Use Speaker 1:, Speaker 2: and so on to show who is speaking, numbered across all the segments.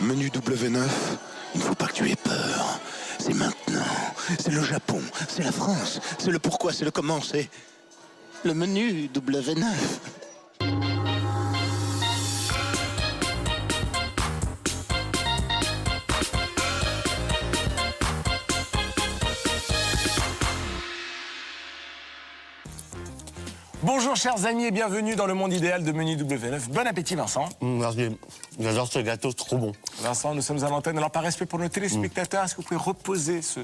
Speaker 1: Menu W9, il ne faut pas que tu aies peur. C'est maintenant. C'est le Japon, c'est la France, c'est le pourquoi, c'est le comment, c'est le menu W9.
Speaker 2: Bonjour chers amis et bienvenue dans le monde idéal de Menu W9. Bon appétit Vincent.
Speaker 3: Merci, j'adore ce gâteau, c'est trop bon.
Speaker 2: Vincent, nous sommes à l'antenne. Alors par respect pour nos téléspectateurs, est-ce que vous pouvez reposer ce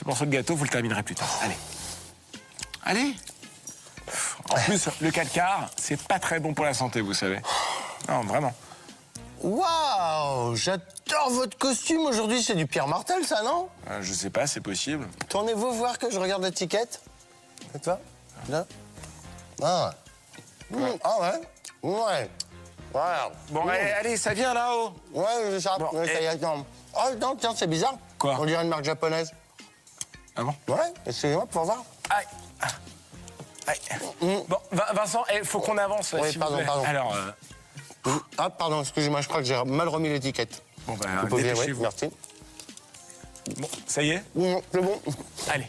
Speaker 2: morceau de gâteau? Vous le terminerez plus tard. Allez. Allez. En plus, le 4 quarts, c'est pas très bon pour la santé, vous savez. Non, vraiment.
Speaker 3: Waouh, j'adore votre costume aujourd'hui, c'est du Pierre Martel ça, non?
Speaker 2: Je sais pas, c'est possible.
Speaker 3: Tournez-vous voir que je regarde l'étiquette. Et toi? Là. Ah. Ah ouais? Ouais. Voilà.
Speaker 2: Bon, allez, ça vient là-haut.
Speaker 3: Ouais, c'est ça.
Speaker 2: Bon,
Speaker 3: Ouais, ça y est, attends. Oh non, tiens, c'est bizarre.
Speaker 2: Quoi?
Speaker 3: On dirait une marque japonaise.
Speaker 2: Ah bon?
Speaker 3: Ouais, excusez-moi pour voir.
Speaker 2: Aïe. Aïe. Bon, Vincent, il faut qu'on avance là,
Speaker 3: Oui,
Speaker 2: s'il
Speaker 3: pardon,
Speaker 2: vous plaît.
Speaker 3: pardon.
Speaker 2: Alors,
Speaker 3: Ah, pardon, excusez-moi, je crois que j'ai mal remis l'étiquette.
Speaker 2: bon, bah,
Speaker 3: Vous pouvez, oui,
Speaker 2: dépêchez-vous.
Speaker 3: merci.
Speaker 2: Bon, ça y est?
Speaker 3: C'est bon.
Speaker 2: Allez.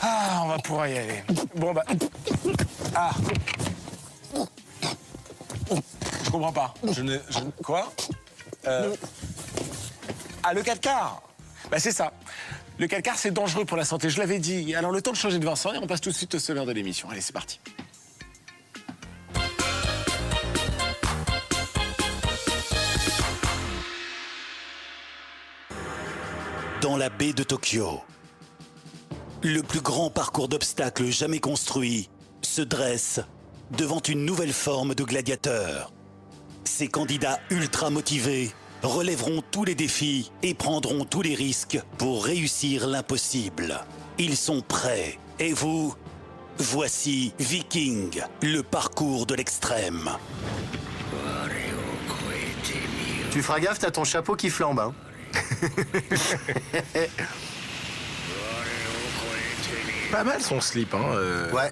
Speaker 2: Ah, on va pouvoir y aller. Bon, bah... Ah. Je comprends pas. Quoi? Ah, le 4 quarts. Bah, c'est ça. Le 4 quarts, c'est dangereux pour la santé, je l'avais dit. Alors, le temps de changer de Vincent et on passe tout de suite au sommaire de l'émission. Allez, c'est parti.
Speaker 4: Dans la baie de Tokyo, le plus grand parcours d'obstacles jamais construit se dresse devant une nouvelle forme de gladiateur. Ces candidats ultra motivés relèveront tous les défis et prendront tous les risques pour réussir l'impossible. Ils sont prêts. Et vous? Voici Viking, le parcours de l'extrême.
Speaker 3: Tu feras gaffe, t'as ton chapeau qui flambe, hein.
Speaker 2: Pas mal son slip, hein.
Speaker 3: Ouais.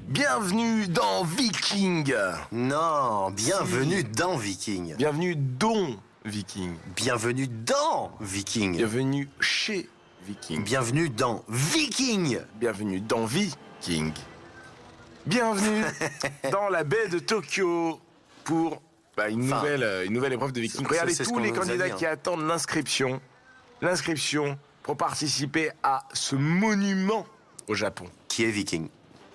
Speaker 2: Bienvenue dans Viking.
Speaker 3: Non, bienvenue dans Viking.
Speaker 2: Bienvenue dans Viking.
Speaker 3: Bienvenue dans Viking.
Speaker 2: Bienvenue chez Viking.
Speaker 3: Bienvenue dans Viking.
Speaker 2: Bienvenue dans Viking. Bienvenue dans la baie de Tokyo pour une nouvelle épreuve de Viking. Regardez
Speaker 3: c'est ce
Speaker 2: tous
Speaker 3: qu'on
Speaker 2: les
Speaker 3: nous a
Speaker 2: candidats
Speaker 3: dit, hein.
Speaker 2: qui attendent l'inscription. L'inscription pour participer à ce monument au Japon.
Speaker 3: Qui est Viking?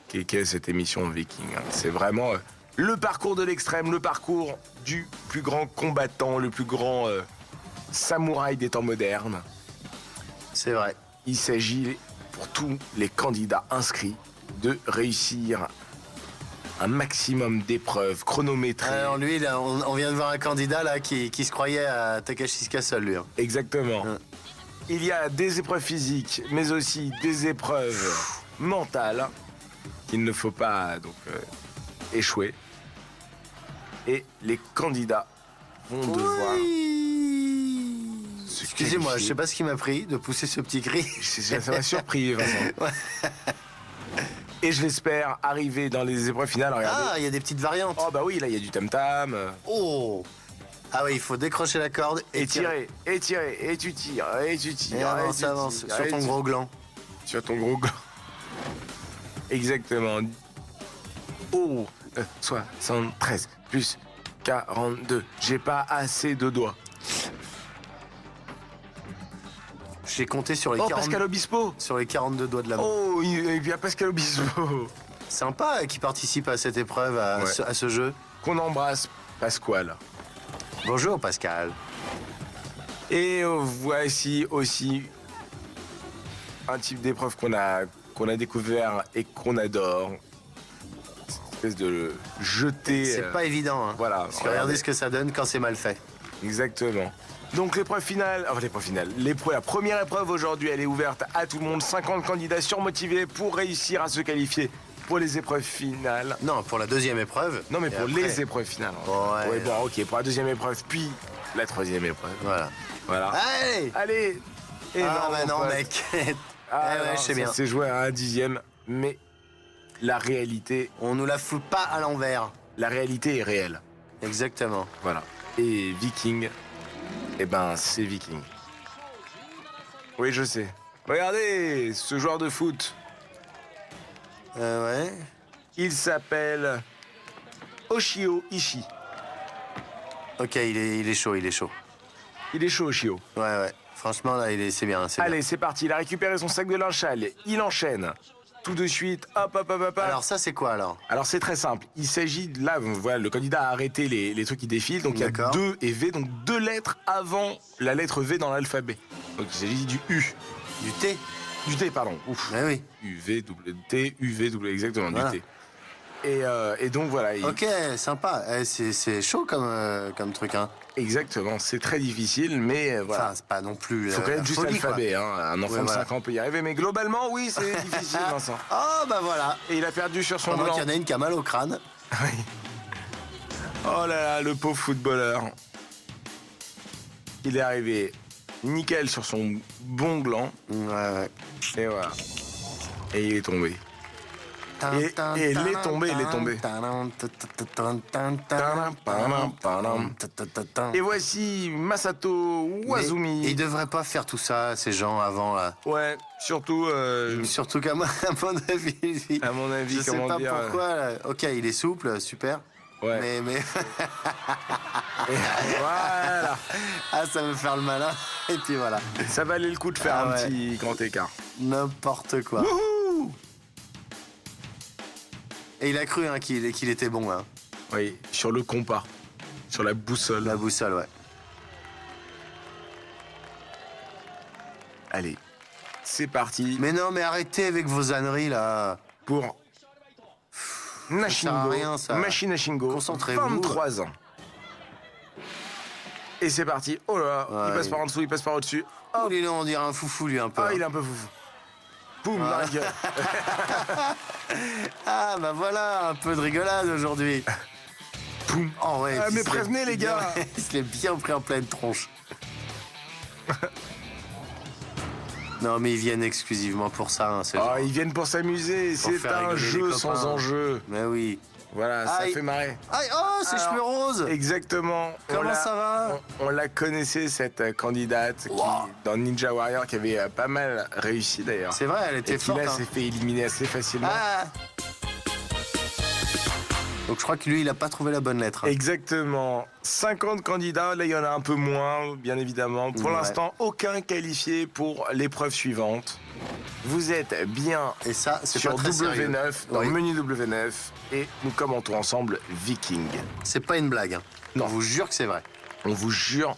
Speaker 2: Qu'est cette émission Viking, hein. C'est vraiment le parcours de l'extrême, le parcours du plus grand combattant, le plus grand samouraï des temps modernes.
Speaker 3: C'est vrai.
Speaker 2: Il s'agit pour tous les candidats inscrits de réussir un maximum d'épreuves chronométrées.
Speaker 3: Alors lui, là, on vient de voir un candidat là qui se croyait à Takashi's Castle, lui. Hein.
Speaker 2: Exactement. Il y a des épreuves physiques, mais aussi des épreuves mentales qu'il ne faut pas donc échouer. Et les candidats vont devoir... se
Speaker 3: Excusez-moi, je
Speaker 2: qualifier.
Speaker 3: sais pas ce qui m'a pris de pousser ce petit cri.
Speaker 2: Ça m'a surpris, Vincent.
Speaker 3: Ouais.
Speaker 2: Et je l'espère arriver dans les épreuves finales. Regardez.
Speaker 3: Ah, il y a des petites variantes.
Speaker 2: Oh bah oui, là il y a du tam-tam.
Speaker 3: Oh. Ah oui, il faut décrocher la corde
Speaker 2: Et tirer, et tirer, et tu tires, et tu
Speaker 3: Et
Speaker 2: tires.
Speaker 3: avance,
Speaker 2: tu
Speaker 3: avance,
Speaker 2: tires,
Speaker 3: sur
Speaker 2: et
Speaker 3: ton
Speaker 2: tu-
Speaker 3: gros gland.
Speaker 2: Sur ton gros gland. Exactement. Oh, 73 plus 42. J'ai pas assez de doigts.
Speaker 3: J'ai compté sur les,
Speaker 2: Oh,
Speaker 3: 40
Speaker 2: Pascal Obispo.
Speaker 3: sur les 42 doigts de la main.
Speaker 2: Oh, il y a Pascal Obispo.
Speaker 3: Sympa qui participe à cette épreuve, à,
Speaker 2: Ouais.
Speaker 3: à ce jeu.
Speaker 2: Qu'on embrasse, Pasquale.
Speaker 3: Bonjour Pascal.
Speaker 2: Et voici aussi un type d'épreuve qu'on a découvert et qu'on adore. Cette espèce de jeter.
Speaker 3: C'est pas évident, hein.
Speaker 2: Voilà.
Speaker 3: Parce que regardez ce que ça donne quand c'est mal fait.
Speaker 2: Exactement. Donc la première épreuve aujourd'hui, elle est ouverte à tout le monde. 50 candidats surmotivés pour réussir à se qualifier pour les épreuves finales.
Speaker 3: Non, pour la deuxième épreuve.
Speaker 2: Non, mais
Speaker 3: et
Speaker 2: pour
Speaker 3: après-
Speaker 2: les épreuves finales.
Speaker 3: Ouais.
Speaker 2: Bon, ok, pour la deuxième épreuve, puis la troisième épreuve.
Speaker 3: Voilà.
Speaker 2: Voilà.
Speaker 3: Allez.
Speaker 2: Allez. Et
Speaker 3: Ah
Speaker 2: non,
Speaker 3: bah
Speaker 2: mon
Speaker 3: non,
Speaker 2: pote.
Speaker 3: mec.
Speaker 2: Ah,
Speaker 3: ouais,
Speaker 2: non,
Speaker 3: je sais bien.
Speaker 2: C'est joué à un dixième, mais la réalité
Speaker 3: On nous la fout pas à l'envers.
Speaker 2: est réelle.
Speaker 3: Exactement.
Speaker 2: Voilà. Et Viking, eh ben, c'est Viking. Oui, je sais. Regardez, ce joueur de foot,
Speaker 3: Ouais.
Speaker 2: il s'appelle Oshio Ishii.
Speaker 3: Ok, il est chaud, il est chaud.
Speaker 2: Il est chaud, Oshio.
Speaker 3: Ouais. Franchement, là, c'est bien, c'est bien.
Speaker 2: Allez, c'est parti. Il a récupéré son sac de linge sale. Il enchaîne. Tout de suite, hop.
Speaker 3: Alors, ça, c'est quoi, alors?
Speaker 2: Alors c'est très simple. Il s'agit de là, voilà, le candidat a arrêté les trucs qui défilent. Donc il y a
Speaker 3: D'accord.
Speaker 2: 2 et V, donc 2 lettres avant la lettre V dans l'alphabet. Donc il s'agit du U.
Speaker 3: Du thé?
Speaker 2: Du T, pardon. Ouf.
Speaker 3: Ouais, oui.
Speaker 2: U, V, double T, U, V, double, exactement,
Speaker 3: Voilà.
Speaker 2: du T. Et donc voilà.
Speaker 3: Ok, sympa. C'est chaud comme truc, hein.
Speaker 2: Exactement, c'est très difficile, mais voilà.
Speaker 3: Enfin, c'est pas non plus.
Speaker 2: Il faut quand même
Speaker 3: la
Speaker 2: juste
Speaker 3: folie,
Speaker 2: l'alphabet, hein. Un enfant
Speaker 3: Ouais,
Speaker 2: de
Speaker 3: voilà.
Speaker 2: 5 ans peut y arriver, mais globalement, oui, c'est difficile, Vincent.
Speaker 3: Oh, bah voilà.
Speaker 2: Et il a perdu sur son
Speaker 3: Pendant
Speaker 2: blanc.
Speaker 3: qu'il y en a une qui a mal au crâne.
Speaker 2: Oui. Oh là là, le pauvre footballeur. Il est arrivé nickel sur son bon gland.
Speaker 3: Ouais.
Speaker 2: Et voilà. Et il est tombé. Et il est tombé. Et voici Masato Wazumi.
Speaker 3: Ils devraient pas faire tout ça, ces gens, avant, là.
Speaker 2: Ouais, surtout,
Speaker 3: Surtout qu'à mon avis,
Speaker 2: à mon avis,
Speaker 3: je sais
Speaker 2: comment
Speaker 3: pas
Speaker 2: dire.
Speaker 3: pourquoi. Là. Ok, il est souple, super.
Speaker 2: Ouais.
Speaker 3: Mais...
Speaker 2: Et voilà.
Speaker 3: ah, ça veut faire le malin. Et puis voilà.
Speaker 2: Ça valait le coup de faire
Speaker 3: Ah
Speaker 2: un
Speaker 3: ouais.
Speaker 2: petit grand écart.
Speaker 3: N'importe quoi.
Speaker 2: Wouhou!
Speaker 3: Et il a cru hein, qu'il était bon, hein.
Speaker 2: Oui, sur le compas, sur la boussole.
Speaker 3: La boussole, ouais.
Speaker 2: Allez, c'est parti
Speaker 3: Mais non, mais arrêtez avec vos âneries, là.
Speaker 2: pour
Speaker 3: sert à
Speaker 2: Nashingo,
Speaker 3: rien, ça.
Speaker 2: Machine Nashingo,
Speaker 3: Concentrez-vous.
Speaker 2: 23 ans. Et c'est parti. Oh là là,
Speaker 3: Ouais,
Speaker 2: il passe par en dessous, il passe par au-dessus.
Speaker 3: Oh, il est là, on dirait un foufou, lui, un peu.
Speaker 2: Ah, il est un peu foufou. Boum, dans la gueule.
Speaker 3: Ah, bah voilà, un peu de rigolade aujourd'hui.
Speaker 2: Boum.
Speaker 3: Oh, ouais.
Speaker 2: Ah,
Speaker 3: puis
Speaker 2: mais
Speaker 3: il se
Speaker 2: prévenez,
Speaker 3: l'est
Speaker 2: les
Speaker 3: bien-
Speaker 2: gars.
Speaker 3: Il se l'est bien pris en pleine tronche. Non, mais ils viennent exclusivement pour ça, hein, ces gens.
Speaker 2: Ah, ils viennent pour s'amuser,
Speaker 3: Pour
Speaker 2: c'est
Speaker 3: faire
Speaker 2: un
Speaker 3: rigoler les
Speaker 2: jeu
Speaker 3: copains.
Speaker 2: sans enjeu.
Speaker 3: Mais oui.
Speaker 2: Voilà, ça
Speaker 3: Aïe.
Speaker 2: fait marrer.
Speaker 3: Aïe, oh, c'est
Speaker 2: Alors,
Speaker 3: cheveux roses.
Speaker 2: Exactement.
Speaker 3: Comment ça va?
Speaker 2: On la connaissait, cette candidate, qui,
Speaker 3: Wow.
Speaker 2: dans Ninja Warrior, qui avait pas mal réussi d'ailleurs.
Speaker 3: C'est vrai, elle
Speaker 2: Et
Speaker 3: était
Speaker 2: qui
Speaker 3: forte.
Speaker 2: là
Speaker 3: hein.
Speaker 2: s'est fait éliminer assez facilement.
Speaker 3: Ah. Donc je crois que lui, il a pas trouvé la bonne lettre. hein.
Speaker 2: Exactement. 50 candidats, là il y en a un peu moins, bien évidemment. Pour
Speaker 3: Ouais.
Speaker 2: l'instant, aucun qualifié pour l'épreuve suivante. Vous êtes bien
Speaker 3: Et ça, c'est
Speaker 2: sur
Speaker 3: pas très
Speaker 2: W9,
Speaker 3: sérieux.
Speaker 2: dans
Speaker 3: Oui.
Speaker 2: Menu W9, et nous commentons ensemble Viking.
Speaker 3: C'est pas une blague. hein.
Speaker 2: Non.
Speaker 3: On vous jure que c'est vrai.
Speaker 2: On vous jure.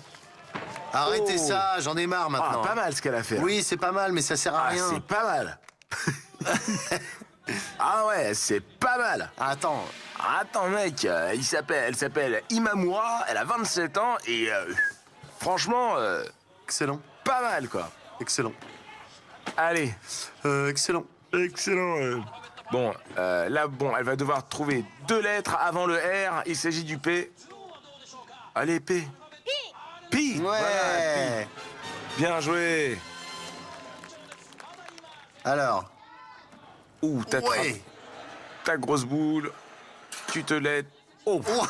Speaker 3: Arrêtez
Speaker 2: Oh.
Speaker 3: ça, j'en ai marre
Speaker 2: Ah,
Speaker 3: maintenant.
Speaker 2: pas mal ce qu'elle a fait.
Speaker 3: Oui, c'est pas mal, mais ça sert à
Speaker 2: Ah,
Speaker 3: rien.
Speaker 2: c'est pas mal. Ah ouais, c'est pas mal.
Speaker 3: Ah, attends,
Speaker 2: Attends mec, elle s'appelle Imamura, elle a 27 ans et franchement,
Speaker 3: excellent,
Speaker 2: pas mal quoi.
Speaker 3: excellent,
Speaker 2: Allez,
Speaker 3: excellent.
Speaker 2: excellent. Bon, là, bon, elle va devoir trouver 2 lettres avant le R. Il s'agit du P. Allez, P. Pi. Voilà,
Speaker 3: Ouais.
Speaker 2: Pi. Bien joué.
Speaker 3: Alors,
Speaker 2: Ouh, t'attrapes
Speaker 3: ouais.
Speaker 2: ta grosse boule. Tu te laides. Oh.
Speaker 3: Oh.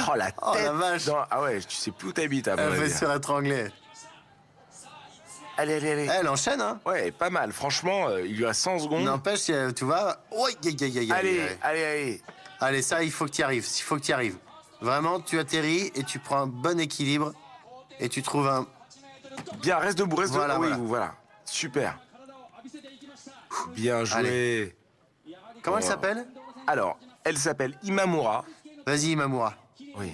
Speaker 2: Oh, la tête.
Speaker 3: Oh, la vache.
Speaker 2: Ah ouais, tu sais plus où t'habites à mon
Speaker 3: Elle
Speaker 2: avis.
Speaker 3: fait se étrangler.
Speaker 2: Allez, allez, allez.
Speaker 3: Elle enchaîne, hein.
Speaker 2: Ouais, pas mal. Franchement, il lui a 100 secondes.
Speaker 3: N'empêche, tu vois. Ouais,
Speaker 2: Allez, allez, allez.
Speaker 3: Allez, ça, il faut que tu y arrives. Il faut que tu y arrives. Vraiment, tu atterris et tu prends un bon équilibre et tu trouves un.
Speaker 2: Bien, reste debout, reste
Speaker 3: Voilà,
Speaker 2: debout. Oui,
Speaker 3: voilà.
Speaker 2: voilà. Super. Bien joué.
Speaker 3: Comment elle
Speaker 2: Voilà.
Speaker 3: s'appelle?
Speaker 2: Alors, elle s'appelle Imamura.
Speaker 3: Vas-y, Imamura.
Speaker 2: Oui.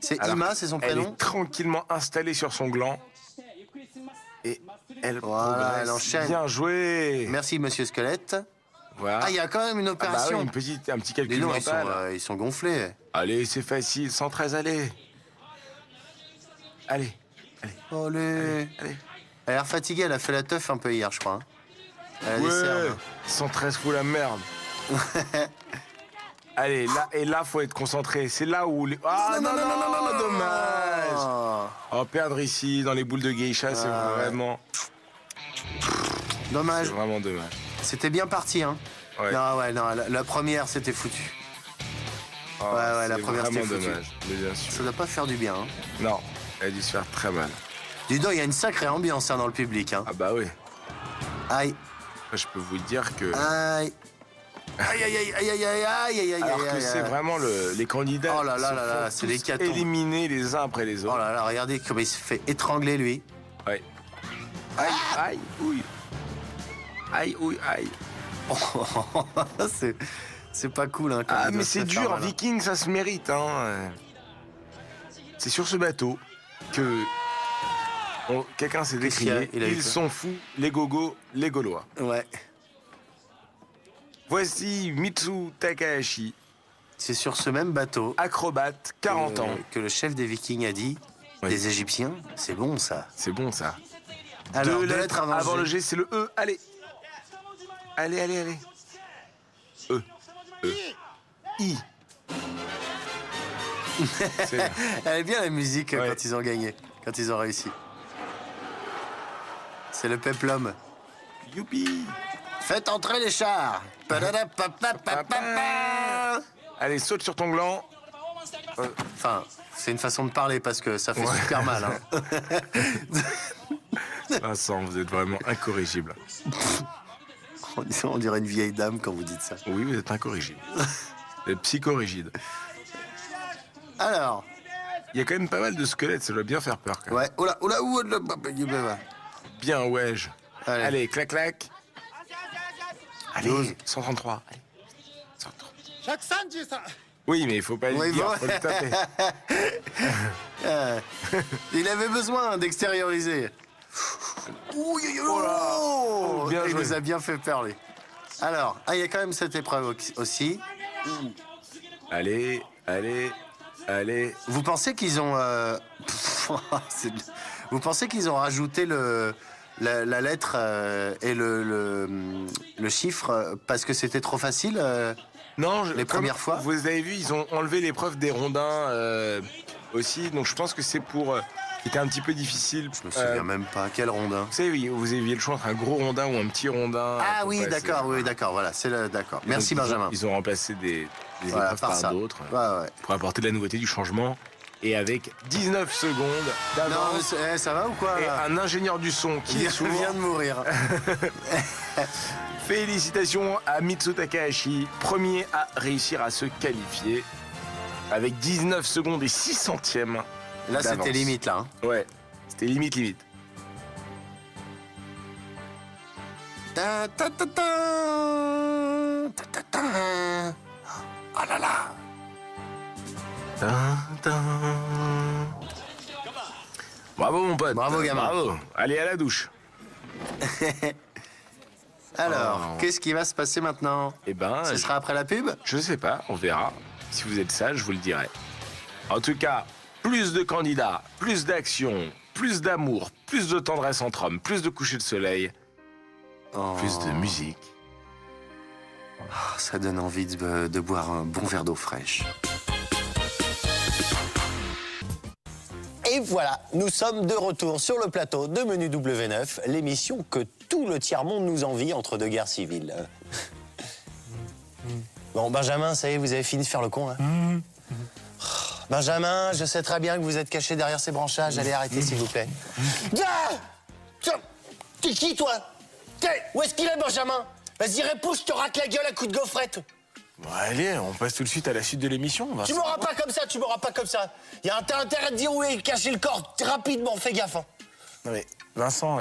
Speaker 3: C'est
Speaker 2: Alors,
Speaker 3: Ima, c'est son
Speaker 2: Elle
Speaker 3: prénom?
Speaker 2: est tranquillement installée sur son gland. Et elle
Speaker 3: Voilà,
Speaker 2: progresse.
Speaker 3: elle enchaîne.
Speaker 2: Bien joué.
Speaker 3: Merci, monsieur Squelette.
Speaker 2: Voilà.
Speaker 3: Ah, il y a quand même une
Speaker 2: Ah bah
Speaker 3: opération.
Speaker 2: oui, un petit calcul
Speaker 3: Les noms,
Speaker 2: mental.
Speaker 3: ils sont gonflés.
Speaker 2: Allez, c'est facile, 113, allez. Allez,
Speaker 3: Allez.
Speaker 2: allez.
Speaker 3: Elle a l'air fatiguée, elle a fait la teuf un peu hier, je crois. hein. Elle a des
Speaker 2: Ouais,
Speaker 3: cernes.
Speaker 2: 113 fou la merde. Allez, là, et là, faut être concentré. C'est là où... Ah non, dommage.
Speaker 3: Oh,
Speaker 2: Oh, perdre ici, dans les boules de geisha, c'est
Speaker 3: Ah, ouais.
Speaker 2: vraiment...
Speaker 3: dommage.
Speaker 2: C'est vraiment dommage.
Speaker 3: C'était bien parti, hein.
Speaker 2: Ouais.
Speaker 3: Non, ouais, non, la première, c'était foutu.
Speaker 2: Oh,
Speaker 3: ouais, la
Speaker 2: c'est
Speaker 3: première,
Speaker 2: vraiment
Speaker 3: c'était foutu.
Speaker 2: dommage, mais bien sûr.
Speaker 3: Ça doit pas faire du bien. Hein.
Speaker 2: Non, elle a dû se faire très mal.
Speaker 3: Dis donc, il y a une sacrée ambiance hein, dans le public. Hein.
Speaker 2: Ah bah oui.
Speaker 3: Aïe,
Speaker 2: Après, je peux vous dire que...
Speaker 3: aïe. Aïe, aïe, aïe, aïe, aïe, aïe, aïe, aïe, aïe,
Speaker 2: Alors
Speaker 3: aïe,
Speaker 2: que
Speaker 3: aïe.
Speaker 2: c'est vraiment les candidats
Speaker 3: Oh là là
Speaker 2: se
Speaker 3: là là,
Speaker 2: font
Speaker 3: c'est
Speaker 2: tous
Speaker 3: l'hécatombe.
Speaker 2: éliminés les uns après les autres.
Speaker 3: Oh là là, regardez comme il se fait étrangler, lui.
Speaker 2: Ouais. Aïe, aïe, ouille. Aïe, ouille, aïe.
Speaker 3: C'est pas cool, hein. comme
Speaker 2: Ah,
Speaker 3: il
Speaker 2: mais
Speaker 3: doit se
Speaker 2: c'est
Speaker 3: faire
Speaker 2: dur,
Speaker 3: mal, hein.
Speaker 2: Viking, ça se mérite, hein. C'est sur ce bateau que quelqu'un s'est
Speaker 3: Qu'est-ce qu'il y a
Speaker 2: décrié.
Speaker 3: Il a eu
Speaker 2: Ils
Speaker 3: quoi
Speaker 2: sont fous, les gogos, les Gaulois.
Speaker 3: Ouais.
Speaker 2: Voici Mitsu Takahashi,
Speaker 3: C'est sur ce même bateau
Speaker 2: acrobate, 40 ans.
Speaker 3: que le chef des Vikings a dit
Speaker 2: Oui.
Speaker 3: des Égyptiens, c'est bon ça.
Speaker 2: C'est bon, ça.
Speaker 3: Alors,
Speaker 2: Deux
Speaker 3: deux
Speaker 2: lettres
Speaker 3: lettres
Speaker 2: avant le
Speaker 3: G.
Speaker 2: G, c'est le E. Allez. Allez, allez, allez. E. E. I. C'est bien.
Speaker 3: Elle est bien la musique
Speaker 2: Ouais.
Speaker 3: quand ils ont gagné, quand ils ont réussi. C'est le peplum.
Speaker 2: Youpi.
Speaker 3: Faites entrer les chars. Padadapapapapapa.
Speaker 2: Allez, saute sur ton gland.
Speaker 3: Enfin, c'est une façon de parler parce que ça fait super mal. Hein.
Speaker 2: Vincent, vous êtes vraiment incorrigible.
Speaker 3: On dirait une vieille dame quand vous dites ça.
Speaker 2: Oui, vous êtes incorrigible. Vous êtes psychorigide.
Speaker 3: Alors,
Speaker 2: Il y a quand même pas mal de squelettes, ça doit bien faire peur, quand même.
Speaker 3: ouais, oula, oula, oula,
Speaker 2: Bien, ouais.
Speaker 3: Allez.
Speaker 2: Allez, clac, clac. Allez,
Speaker 3: 12.
Speaker 2: 133. Allez. 133. Oui, mais il faut pas le
Speaker 3: Oui,
Speaker 2: dire,
Speaker 3: bon.
Speaker 2: faut le taper.
Speaker 3: Il avait besoin d'extérioriser. Ouh, oh,
Speaker 2: Bien
Speaker 3: il
Speaker 2: joué.
Speaker 3: nous a bien fait peur, lui. Alors, il y a quand même cette épreuve aussi.
Speaker 2: Allez, allez, allez.
Speaker 3: Vous pensez qu'ils ont... Vous pensez qu'ils ont rajouté la lettre et le chiffre parce que c'était trop facile
Speaker 2: Non,
Speaker 3: Les premières fois.
Speaker 2: Vous avez vu, ils ont enlevé l'épreuve des rondins aussi, donc je pense que c'est pour... C'était un petit peu difficile.
Speaker 3: Je me souviens même pas. Quel rondin.
Speaker 2: Vous savez, oui, vous aviez le choix entre un gros rondin ou un petit rondin.
Speaker 3: Ah
Speaker 2: pour
Speaker 3: oui,
Speaker 2: passer.
Speaker 3: d'accord, oui, d'accord, voilà, d'accord.
Speaker 2: Donc,
Speaker 3: Merci Benjamin.
Speaker 2: Ils ont remplacé des
Speaker 3: Voilà,
Speaker 2: épreuves
Speaker 3: par
Speaker 2: par
Speaker 3: ça.
Speaker 2: d'autres
Speaker 3: Ouais, ouais.
Speaker 2: pour apporter de la nouveauté, du changement. Et avec 19 secondes
Speaker 3: Non,
Speaker 2: d'avance
Speaker 3: mais ça va ou quoi
Speaker 2: et
Speaker 3: là
Speaker 2: un ingénieur du son qui est
Speaker 3: Il
Speaker 2: sourd.
Speaker 3: vient de mourir.
Speaker 2: Félicitations à Mitsu Takahashi, premier à réussir à se qualifier avec 19 secondes et 6 centièmes.
Speaker 3: Là,
Speaker 2: d'avance.
Speaker 3: c'était limite, là. Hein.
Speaker 2: Ouais, c'était limite.
Speaker 3: Ta, ta, ta, ta. Ta, ta, ta. Ah là là.
Speaker 2: Tin, tin. Bravo mon pote.
Speaker 3: Bravo, gamin.
Speaker 2: Bravo. Allez à la douche.
Speaker 3: Alors,
Speaker 2: Oh.
Speaker 3: qu'est-ce qui va se passer maintenant
Speaker 2: Eh ben,
Speaker 3: Ce sera après la pub
Speaker 2: je sais pas, on verra. Si vous êtes sage, je vous le dirai. En tout cas, plus de candidats, plus d'action, plus d'amour, plus de tendresse entre hommes, plus de coucher de soleil,
Speaker 3: Oh,
Speaker 2: plus de musique.
Speaker 3: ça donne envie de boire un bon verre d'eau fraîche. Et voilà, nous sommes de retour sur le plateau de Menu W9, l'émission que tout le tiers-monde nous envie entre deux guerres civiles. Bon, Benjamin, ça y est, vous avez fini de faire le con, là Benjamin, je sais très bien que vous êtes caché derrière ces branchages. Allez, arrêtez, s'il vous plaît. Tiens, t'es qui, toi? Où est-ce qu'il est, Benjamin? Vas-y, réponds, je te racle la gueule à coups de gaufrette.
Speaker 2: Bon, allez, on passe tout de suite à la suite de l'émission.
Speaker 3: Tu m'auras pas comme ça, tu m'auras pas comme ça. T'as intérêt de dire où est caché le corps rapidement, fais gaffe. Hein.
Speaker 2: Non mais, Vincent,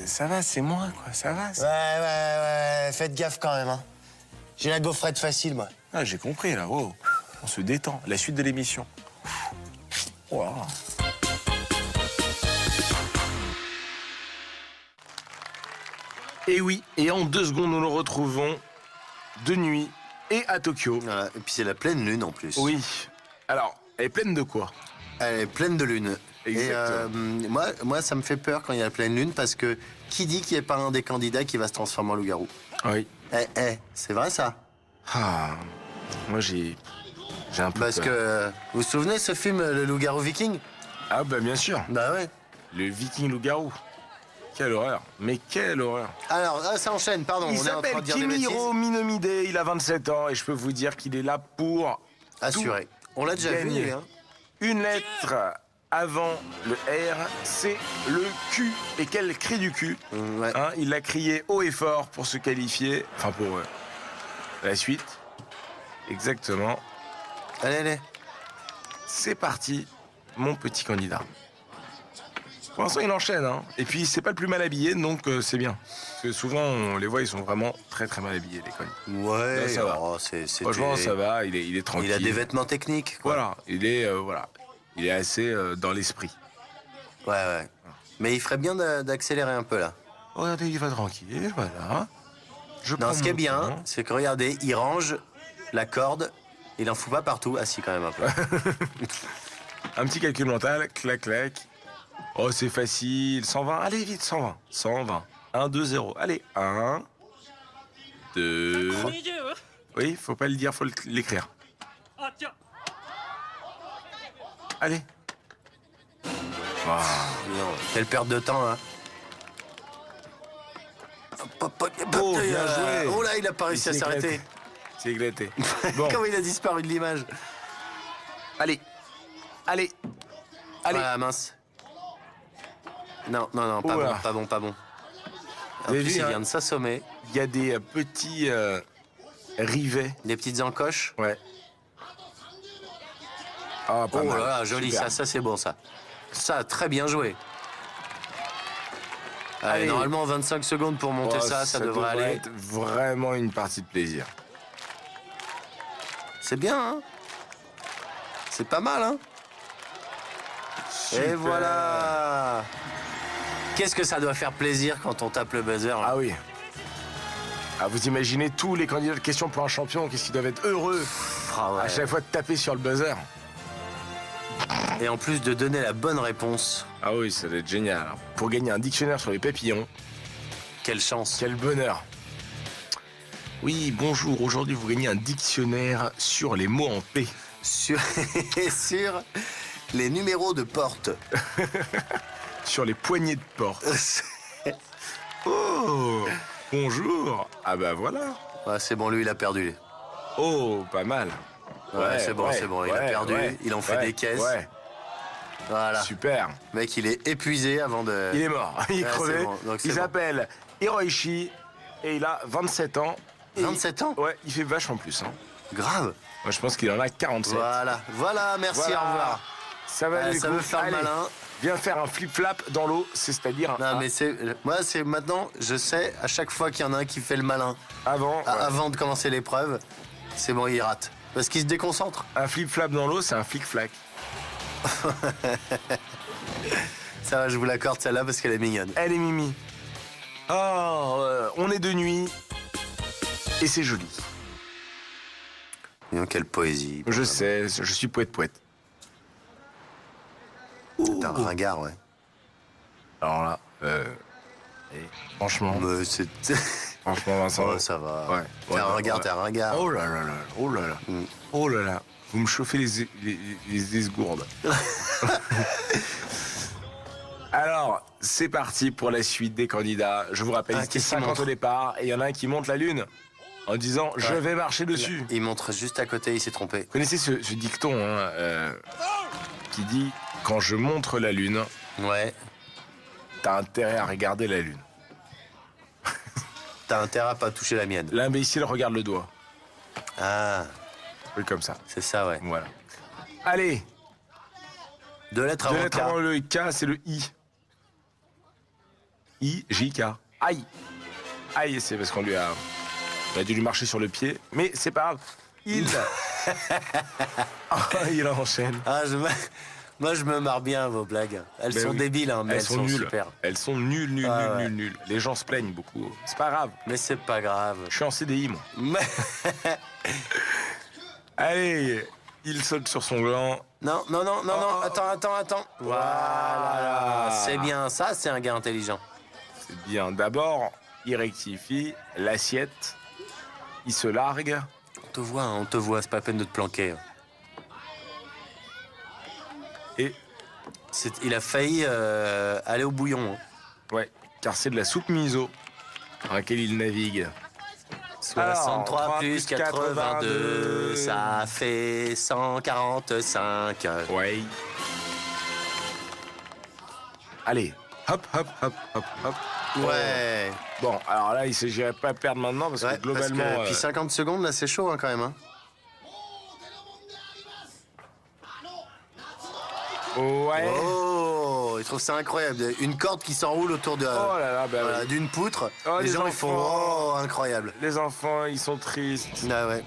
Speaker 2: ça va, c'est moi, quoi, ça va.
Speaker 3: Ouais, faites gaffe quand même. Hein. J'ai la gaufrette facile, moi.
Speaker 2: Ah, j'ai compris, là, wow. On se détend, la suite de l'émission. Wow. Et oui, et en 2 secondes, nous nous retrouvons de nuit et à Tokyo.
Speaker 3: Voilà. Et puis c'est la pleine lune en plus.
Speaker 2: Oui. Alors, elle est pleine de quoi?
Speaker 3: Elle est pleine de lune.
Speaker 2: Exactement.
Speaker 3: Et moi, ça me fait peur quand il y a la pleine lune parce que qui dit qu'il n'y a pas un des candidats qui va se transformer en loup-garou?
Speaker 2: Oui.
Speaker 3: C'est vrai ça?
Speaker 2: Ah, moi j'ai un peu
Speaker 3: Parce
Speaker 2: peur.
Speaker 3: que vous vous souvenez ce film, le loup-garou viking?
Speaker 2: Ah bah bien sûr,
Speaker 3: Bah ouais.
Speaker 2: le viking loup-garou. Quelle horreur, mais quelle horreur.
Speaker 3: Alors, ça enchaîne, pardon.
Speaker 2: Il
Speaker 3: on est en train
Speaker 2: s'appelle
Speaker 3: de dire des bêtises.
Speaker 2: Kimihiro Minomide, il a 27 ans et je peux vous dire qu'il est là pour
Speaker 3: Assuré. On l'a déjà
Speaker 2: gagné.
Speaker 3: vu, hein.
Speaker 2: Une lettre avant le R, c'est le Q. Et quel cri du cul,
Speaker 3: Ouais.
Speaker 2: hein, il l'a crié haut et fort pour se qualifier, enfin pour la suite. Exactement.
Speaker 3: Allez, allez.
Speaker 2: C'est parti, mon petit candidat. Pour l'instant, il enchaîne, hein. Et puis, c'est pas le plus mal habillé, donc c'est bien. Parce que souvent, on les voit, ils sont vraiment très très mal habillés, les connus.
Speaker 3: Ouais,
Speaker 2: Là, ça va. Franchement, ça va, il est tranquille.
Speaker 3: Il a des vêtements techniques, quoi.
Speaker 2: Voilà, il est assez dans l'esprit.
Speaker 3: Ouais, ouais. Mais il ferait bien d'accélérer un peu, là.
Speaker 2: Regardez, il va tranquille, voilà. Je
Speaker 3: Non,
Speaker 2: prends
Speaker 3: ce qui est
Speaker 2: mon
Speaker 3: bien,
Speaker 2: temps.
Speaker 3: c'est que regardez, il range la corde, il en fout pas partout. Ah si, quand même un peu.
Speaker 2: Un petit calcul mental, clac, clac. Oh, c'est facile. 120, allez, vite, 120. 120. 1, 2, 0. Allez, 1, 2... Oui, faut pas le dire, faut l'écrire. Allez.
Speaker 3: Non, quelle perte de temps, hein.
Speaker 2: Oh, bien joué.
Speaker 3: Oh là, il a pas réussi à
Speaker 2: Il s'est
Speaker 3: s'arrêter.
Speaker 2: éclaté. C'est éclaté. Bon,
Speaker 3: Comment il a disparu de l'image.
Speaker 2: allez. Allez. Allez.
Speaker 3: Ah mince. Non, non, non, pas
Speaker 2: Oula.
Speaker 3: bon, pas bon, pas bon. En
Speaker 2: Vous avez
Speaker 3: plus,
Speaker 2: vu,
Speaker 3: il
Speaker 2: hein,
Speaker 3: vient de s'assommer.
Speaker 2: Il y a des petits rivets.
Speaker 3: Des petites encoches.
Speaker 2: Ouais. Ah, pas
Speaker 3: Oh
Speaker 2: mal.
Speaker 3: là là, joli,
Speaker 2: Super.
Speaker 3: ça c'est bon, ça. Ça, très bien joué. Allez,
Speaker 2: Allez.
Speaker 3: normalement, 25 secondes pour monter
Speaker 2: Oh,
Speaker 3: ça devrait aller.
Speaker 2: être vraiment une partie de plaisir.
Speaker 3: C'est bien, hein. C'est pas mal, hein. Et
Speaker 2: Super.
Speaker 3: voilà. Qu'est-ce que ça doit faire plaisir quand on tape le buzzer, là.
Speaker 2: Ah oui. Ah, vous imaginez tous les candidats de questions pour un champion, qu'est-ce qu'ils doivent être heureux
Speaker 3: Ah ouais.
Speaker 2: à chaque fois de taper sur le buzzer.
Speaker 3: Et en plus de donner la bonne réponse,
Speaker 2: Ah oui, ça doit être génial. Pour gagner un dictionnaire sur les papillons,
Speaker 3: quelle chance.
Speaker 2: quel bonheur. Oui, bonjour, aujourd'hui vous gagnez un dictionnaire sur les mots en P.
Speaker 3: Sur, sur les numéros de porte.
Speaker 2: Sur les poignées de porte. Oh, bonjour. Ah bah voilà.
Speaker 3: Ouais, c'est bon, lui, il a perdu.
Speaker 2: Oh, pas mal.
Speaker 3: Ouais, c'est bon, il a perdu, il en fait des caisses.
Speaker 2: Ouais,
Speaker 3: Voilà.
Speaker 2: super.
Speaker 3: Le mec, il est épuisé avant de...
Speaker 2: Il est mort, il est
Speaker 3: Ouais,
Speaker 2: crevé.
Speaker 3: c'est bon, donc c'est
Speaker 2: Il
Speaker 3: bon.
Speaker 2: s'appelle Hiroishi et il a 27 ans. Et
Speaker 3: 27 ans
Speaker 2: Ouais, il fait vachement plus. Hein.
Speaker 3: Grave.
Speaker 2: Moi, je pense qu'il en a 47.
Speaker 3: Voilà, voilà, merci,
Speaker 2: Voilà.
Speaker 3: au revoir.
Speaker 2: Ça va
Speaker 3: Ah,
Speaker 2: du
Speaker 3: ça
Speaker 2: coup.
Speaker 3: veut faire le
Speaker 2: Allez,
Speaker 3: malin.
Speaker 2: viens faire un flip-flap dans l'eau, c'est-à-dire
Speaker 3: Non, mais c'est... Moi, c'est maintenant, je sais, à chaque fois qu'il y en a un qui fait le malin,
Speaker 2: avant. Ouais.
Speaker 3: avant de commencer l'épreuve, c'est bon, il rate. Parce qu'il se déconcentre.
Speaker 2: Un flip-flap dans l'eau, c'est un flic-flac.
Speaker 3: Ça va, je vous l'accorde, celle-là, parce qu'elle est mignonne.
Speaker 2: Elle est mimi. Oh, on est de nuit. Et c'est joli.
Speaker 3: Dis donc, quelle poésie.
Speaker 2: Je sais, je suis poète-poète.
Speaker 3: C'est un ringard, ouais.
Speaker 2: Alors là, et franchement,
Speaker 3: Mais c'est...
Speaker 2: franchement, Vincent.
Speaker 3: Oh, ça va.
Speaker 2: Ouais.
Speaker 3: T'es un ringard, t'es un ringard.
Speaker 2: Oh là là là, oh là là, oh là là. Vous me chauffez les esgourdes. Alors, c'est parti pour la suite des candidats. Je vous rappelle,
Speaker 3: Ah,
Speaker 2: il était
Speaker 3: qu'est-ce qu'il
Speaker 2: 50
Speaker 3: montre
Speaker 2: au départ et il y en a un qui monte la lune en disant je vais marcher dessus.
Speaker 3: Il montre juste à côté, il s'est trompé.
Speaker 2: Vous connaissez ce dicton hein, qui dit quand je montre la lune,
Speaker 3: Ouais.
Speaker 2: t'as intérêt à regarder la lune.
Speaker 3: T'as intérêt à pas toucher la mienne.
Speaker 2: L'imbécile regarde le doigt.
Speaker 3: Ah,
Speaker 2: Oui, comme ça.
Speaker 3: c'est ça, ouais.
Speaker 2: Voilà. Allez,
Speaker 3: Deux lettres
Speaker 2: deux
Speaker 3: avant
Speaker 2: lettres
Speaker 3: K.
Speaker 2: avant le K, c'est le I. I, J, K. Aïe. Aïe, c'est parce qu'on lui a... On a dû lui marcher sur le pied, mais c'est pas grave. Il... il enchaîne.
Speaker 3: Ah, moi, je me marre bien, vos blagues. Elles
Speaker 2: Ben
Speaker 3: sont
Speaker 2: oui.
Speaker 3: débiles, hein, mais elles sont
Speaker 2: nulles.
Speaker 3: super.
Speaker 2: Elles sont nulles,
Speaker 3: Ah ouais.
Speaker 2: nulles. Les gens se plaignent beaucoup. C'est pas grave.
Speaker 3: Mais c'est pas grave.
Speaker 2: Je suis en CDI, moi.
Speaker 3: Mais-
Speaker 2: Allez, il saute sur son gland.
Speaker 3: Non, non, non, non, non, attends. Voilà.
Speaker 2: Voilà.
Speaker 3: C'est bien, ça, c'est un gars intelligent.
Speaker 2: C'est bien. D'abord, il rectifie l'assiette. Il se largue.
Speaker 3: On te voit, c'est pas la peine de te planquer.
Speaker 2: Et,
Speaker 3: Il a failli aller au bouillon. Hein.
Speaker 2: ouais, car c'est de la soupe miso dans laquelle il navigue.
Speaker 3: 63
Speaker 2: Alors,
Speaker 3: plus 82, ça fait 145.
Speaker 2: Ouais. Allez, hop, hop, hop, hop, hop.
Speaker 3: Ouais.
Speaker 2: Bon, alors là, il s'agirait pas de perdre maintenant parce
Speaker 3: Ouais,
Speaker 2: que globalement...
Speaker 3: parce que, puis 50 secondes, là, c'est chaud hein, quand même. Hein.
Speaker 2: Ouais.
Speaker 3: Oh, il trouve ça incroyable. Une corde qui s'enroule autour de,
Speaker 2: Oh là là, bah
Speaker 3: voilà,
Speaker 2: oui.
Speaker 3: d'une poutre.
Speaker 2: Oh,
Speaker 3: les
Speaker 2: les
Speaker 3: gens, ils font
Speaker 2: enfants.
Speaker 3: oh, incroyable.
Speaker 2: Les enfants, ils sont tristes.
Speaker 3: Ah ouais.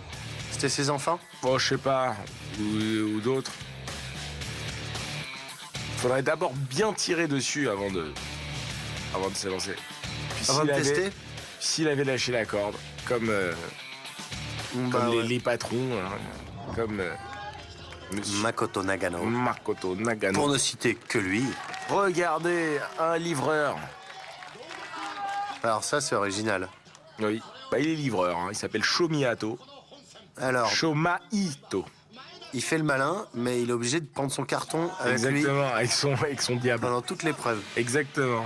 Speaker 3: C'était ses enfants?
Speaker 2: Bon, je sais pas. Ou d'autres. Faudrait d'abord bien tirer dessus avant de s'élancer. Puis
Speaker 3: Avant de tester?
Speaker 2: S'il avait lâché la corde, comme
Speaker 3: Bah
Speaker 2: comme
Speaker 3: ouais.
Speaker 2: les patrons, hein, comme Monsieur
Speaker 3: Makoto Nagano.
Speaker 2: Makoto Nagano.
Speaker 3: Pour ne citer que lui.
Speaker 2: Regardez, un livreur.
Speaker 3: Alors ça, c'est original.
Speaker 2: Oui, bah, il est livreur, hein. Il s'appelle Shomihato.
Speaker 3: Alors,
Speaker 2: Shomaito.
Speaker 3: il fait le malin, mais il est obligé de prendre son carton avec lui
Speaker 2: Exactement, avec son diable.
Speaker 3: pendant toute l'épreuve.
Speaker 2: Exactement.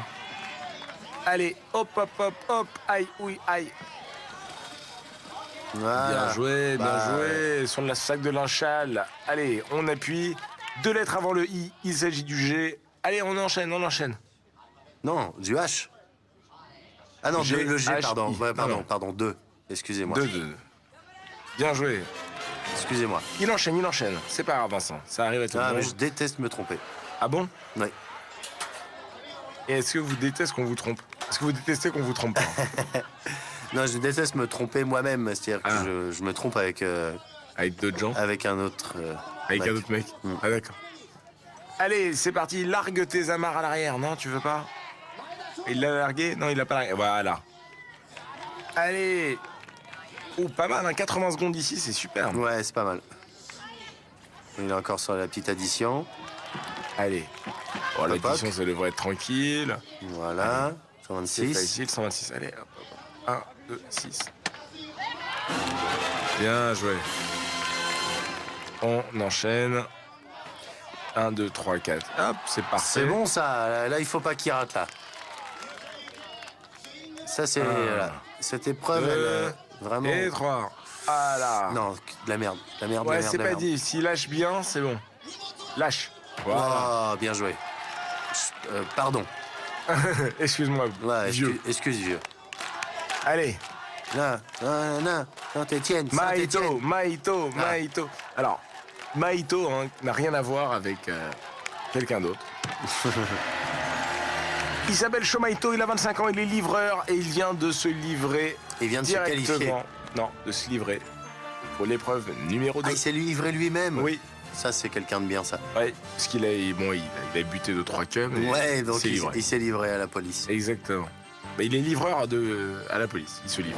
Speaker 2: Allez, hop, hop, hop, hop, aïe, oui, aïe.
Speaker 3: Voilà.
Speaker 2: Bien joué, bien
Speaker 3: Bah,
Speaker 2: joué. Sur le sac de linchal. Allez, on appuie. 2 lettres avant le I, il s'agit du G. Allez, on enchaîne, on enchaîne.
Speaker 3: Non, du H. Ah non,
Speaker 2: G,
Speaker 3: le G,
Speaker 2: H,
Speaker 3: pardon.
Speaker 2: I.
Speaker 3: Ouais, pardon,
Speaker 2: Non.
Speaker 3: pardon, 2. Excusez-moi.
Speaker 2: 2. Bien joué.
Speaker 3: Excusez-moi.
Speaker 2: Il enchaîne, il enchaîne. C'est pas grave, Vincent. Ça arrive à tout le
Speaker 3: Ah,
Speaker 2: monde.
Speaker 3: mais je déteste me tromper.
Speaker 2: Ah bon?
Speaker 3: Oui.
Speaker 2: Et est-ce que vous détestez qu'on vous trompe? Est-ce que vous détestez qu'on vous trompe pas?
Speaker 3: Non, je déteste me tromper moi-même. C'est-à-dire que
Speaker 2: Ah.
Speaker 3: je me trompe avec,
Speaker 2: Avec d'autres gens?
Speaker 3: avec un autre.
Speaker 2: Avec
Speaker 3: mec.
Speaker 2: un autre mec?
Speaker 3: Mm.
Speaker 2: Ah d'accord. Allez, c'est parti. Largue tes amarres à l'arrière. Non, tu veux pas? Il l'a largué? Non, il l'a pas largué. Voilà. Allez. Oh, pas mal, hein. 80 secondes ici, c'est super.
Speaker 3: Ouais, c'est pas mal. Il est encore sur la petite addition.
Speaker 2: Allez. Oh,
Speaker 3: Hop,
Speaker 2: l'addition,
Speaker 3: hop.
Speaker 2: ça devrait être tranquille.
Speaker 3: Voilà.
Speaker 2: C'est
Speaker 3: 126.
Speaker 2: facile, 126. Allez, hop, hop, hop. 1, 2, 6. Bien joué. On enchaîne. 1, 2, 3, 4. Hop, c'est parfait.
Speaker 3: C'est bon ça. Là, il faut pas qu'il rate là. Ça, c'est. Voilà. Cette épreuve, elle, vraiment.
Speaker 2: Et 3. Voilà.
Speaker 3: Non, de la merde. De la merde, de
Speaker 2: Ouais,
Speaker 3: la merde.
Speaker 2: c'est
Speaker 3: de la
Speaker 2: pas
Speaker 3: merde.
Speaker 2: dit. S'il lâche bien, c'est bon. Lâche. Voilà.
Speaker 3: Oh, bien joué. Pardon.
Speaker 2: Excuse-moi,
Speaker 3: Ouais,
Speaker 2: vieux.
Speaker 3: excuse vieux.
Speaker 2: Allez.
Speaker 3: Là, Saint-Étienne,
Speaker 2: Maito,
Speaker 3: Saint-Étienne.
Speaker 2: Maito,
Speaker 3: Ah.
Speaker 2: Maito. Alors, Maito hein, n'a rien à voir avec quelqu'un d'autre. Il s'appelle Shomaito, il a 25 ans, il est livreur et il vient de se livrer
Speaker 3: Il vient de se qualifier.
Speaker 2: directement. Non, de se livrer pour l'épreuve numéro 2.
Speaker 3: Ah, il s'est livré lui-même.
Speaker 2: Oui,
Speaker 3: Ça, c'est quelqu'un de bien, ça.
Speaker 2: ouais, parce qu'il a, bon, il a buté 2-3 cums. et
Speaker 3: Ouais, donc
Speaker 2: s'est livré.
Speaker 3: il s'est livré à la police.
Speaker 2: Exactement. Bah, il est livreur à la police, il se livre.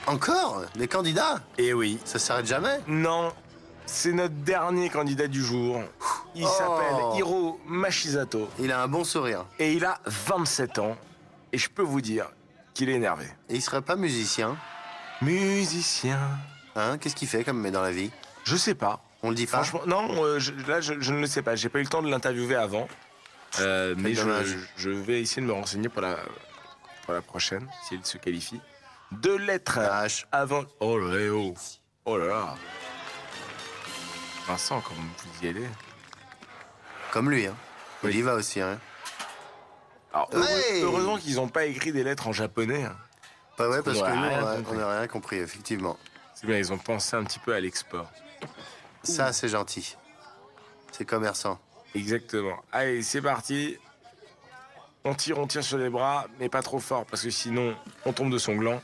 Speaker 3: Encore des candidats?
Speaker 2: Et oui.
Speaker 3: Ça s'arrête jamais?
Speaker 2: Non, c'est notre dernier candidat du jour. Il
Speaker 3: Oh.
Speaker 2: s'appelle Hiro Mashizato
Speaker 3: Il a un bon sourire.
Speaker 2: et il a 27 ans. Et je peux vous dire qu'il est énervé.
Speaker 3: Et il serait pas musicien?
Speaker 2: Musicien.
Speaker 3: Hein? Qu'est-ce qu'il fait comme mais dans la vie?
Speaker 2: Je sais pas.
Speaker 3: On le dit pas?
Speaker 2: Franchement, non, je ne le sais pas. J'ai pas eu le temps de l'interviewer avant. Mais
Speaker 3: dommage.
Speaker 2: je vais essayer de me renseigner pour la prochaine, s'il se qualifie. 2 lettres
Speaker 3: H.
Speaker 2: avant. Oh là là, oh. Oh là là. Vincent, comme vous y allez.
Speaker 3: Comme lui, hein. Il
Speaker 2: Oui.
Speaker 3: y va aussi, hein.
Speaker 2: Alors,
Speaker 3: Ouais.
Speaker 2: heureusement qu'ils n'ont pas écrit des lettres en japonais. Hein.
Speaker 3: Pas ouais, parce
Speaker 2: On
Speaker 3: que
Speaker 2: aurait
Speaker 3: nous,
Speaker 2: rien
Speaker 3: on
Speaker 2: compris.
Speaker 3: n'a rien compris, effectivement.
Speaker 2: C'est bien, ils ont pensé un petit peu à l'export.
Speaker 3: Ça, c'est gentil. C'est commerçant.
Speaker 2: Exactement. Allez, c'est parti. On tire sur les bras, mais pas trop fort, parce que sinon, on tombe de son gland.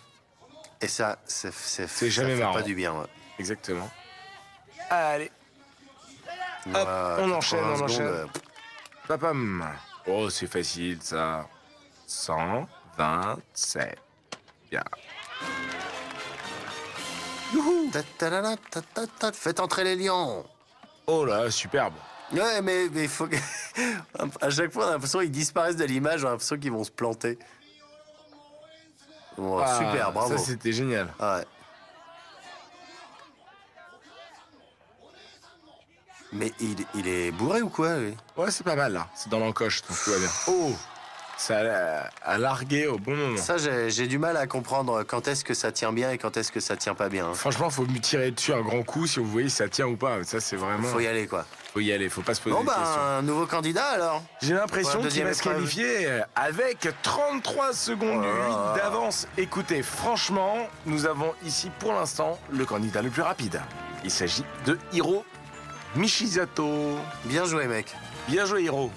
Speaker 3: Et ça, ça
Speaker 2: jamais
Speaker 3: fait
Speaker 2: marrant.
Speaker 3: pas du bien, ouais.
Speaker 2: Exactement. Allez, Hop, on
Speaker 3: 80
Speaker 2: enchaîne, on
Speaker 3: secondes,
Speaker 2: enchaîne. papam. Oh, c'est facile, ça. 127. Bien.
Speaker 3: Faites entrer les lions.
Speaker 2: Oh là, superbe.
Speaker 3: Ouais, mais il faut que... À chaque fois, on a l'impression qu'ils disparaissent de l'image, on a l'impression qu'ils vont se planter. Bon,
Speaker 2: Ah,
Speaker 3: super, bravo.
Speaker 2: Ça, c'était génial.
Speaker 3: Ah ouais. Mais il est bourré ou quoi, lui?
Speaker 2: Ouais, c'est pas mal, là. C'est dans l'encoche, donc tout va bien. Oh, Ça a largué au bon moment.
Speaker 3: Ça, j'ai du mal à comprendre quand est-ce que ça tient bien et quand est-ce que ça tient pas bien. Hein.
Speaker 2: Franchement, faut lui tirer dessus un grand coup si vous voyez si ça tient ou pas. Ça, c'est vraiment...
Speaker 3: Faut y aller, quoi.
Speaker 2: Faut y aller, faut pas se poser
Speaker 3: Bon,
Speaker 2: de
Speaker 3: bah,
Speaker 2: questions.
Speaker 3: un nouveau candidat, alors.
Speaker 2: J'ai l'impression
Speaker 3: Pour la
Speaker 2: qu'il va se
Speaker 3: deuxième épreuve.
Speaker 2: qualifier avec 33 secondes 8 d'avance. Écoutez, franchement, nous avons ici pour l'instant le candidat le plus rapide. Il s'agit de Hiro Mishizato.
Speaker 3: Bien joué, mec.
Speaker 2: Bien joué, Hiro.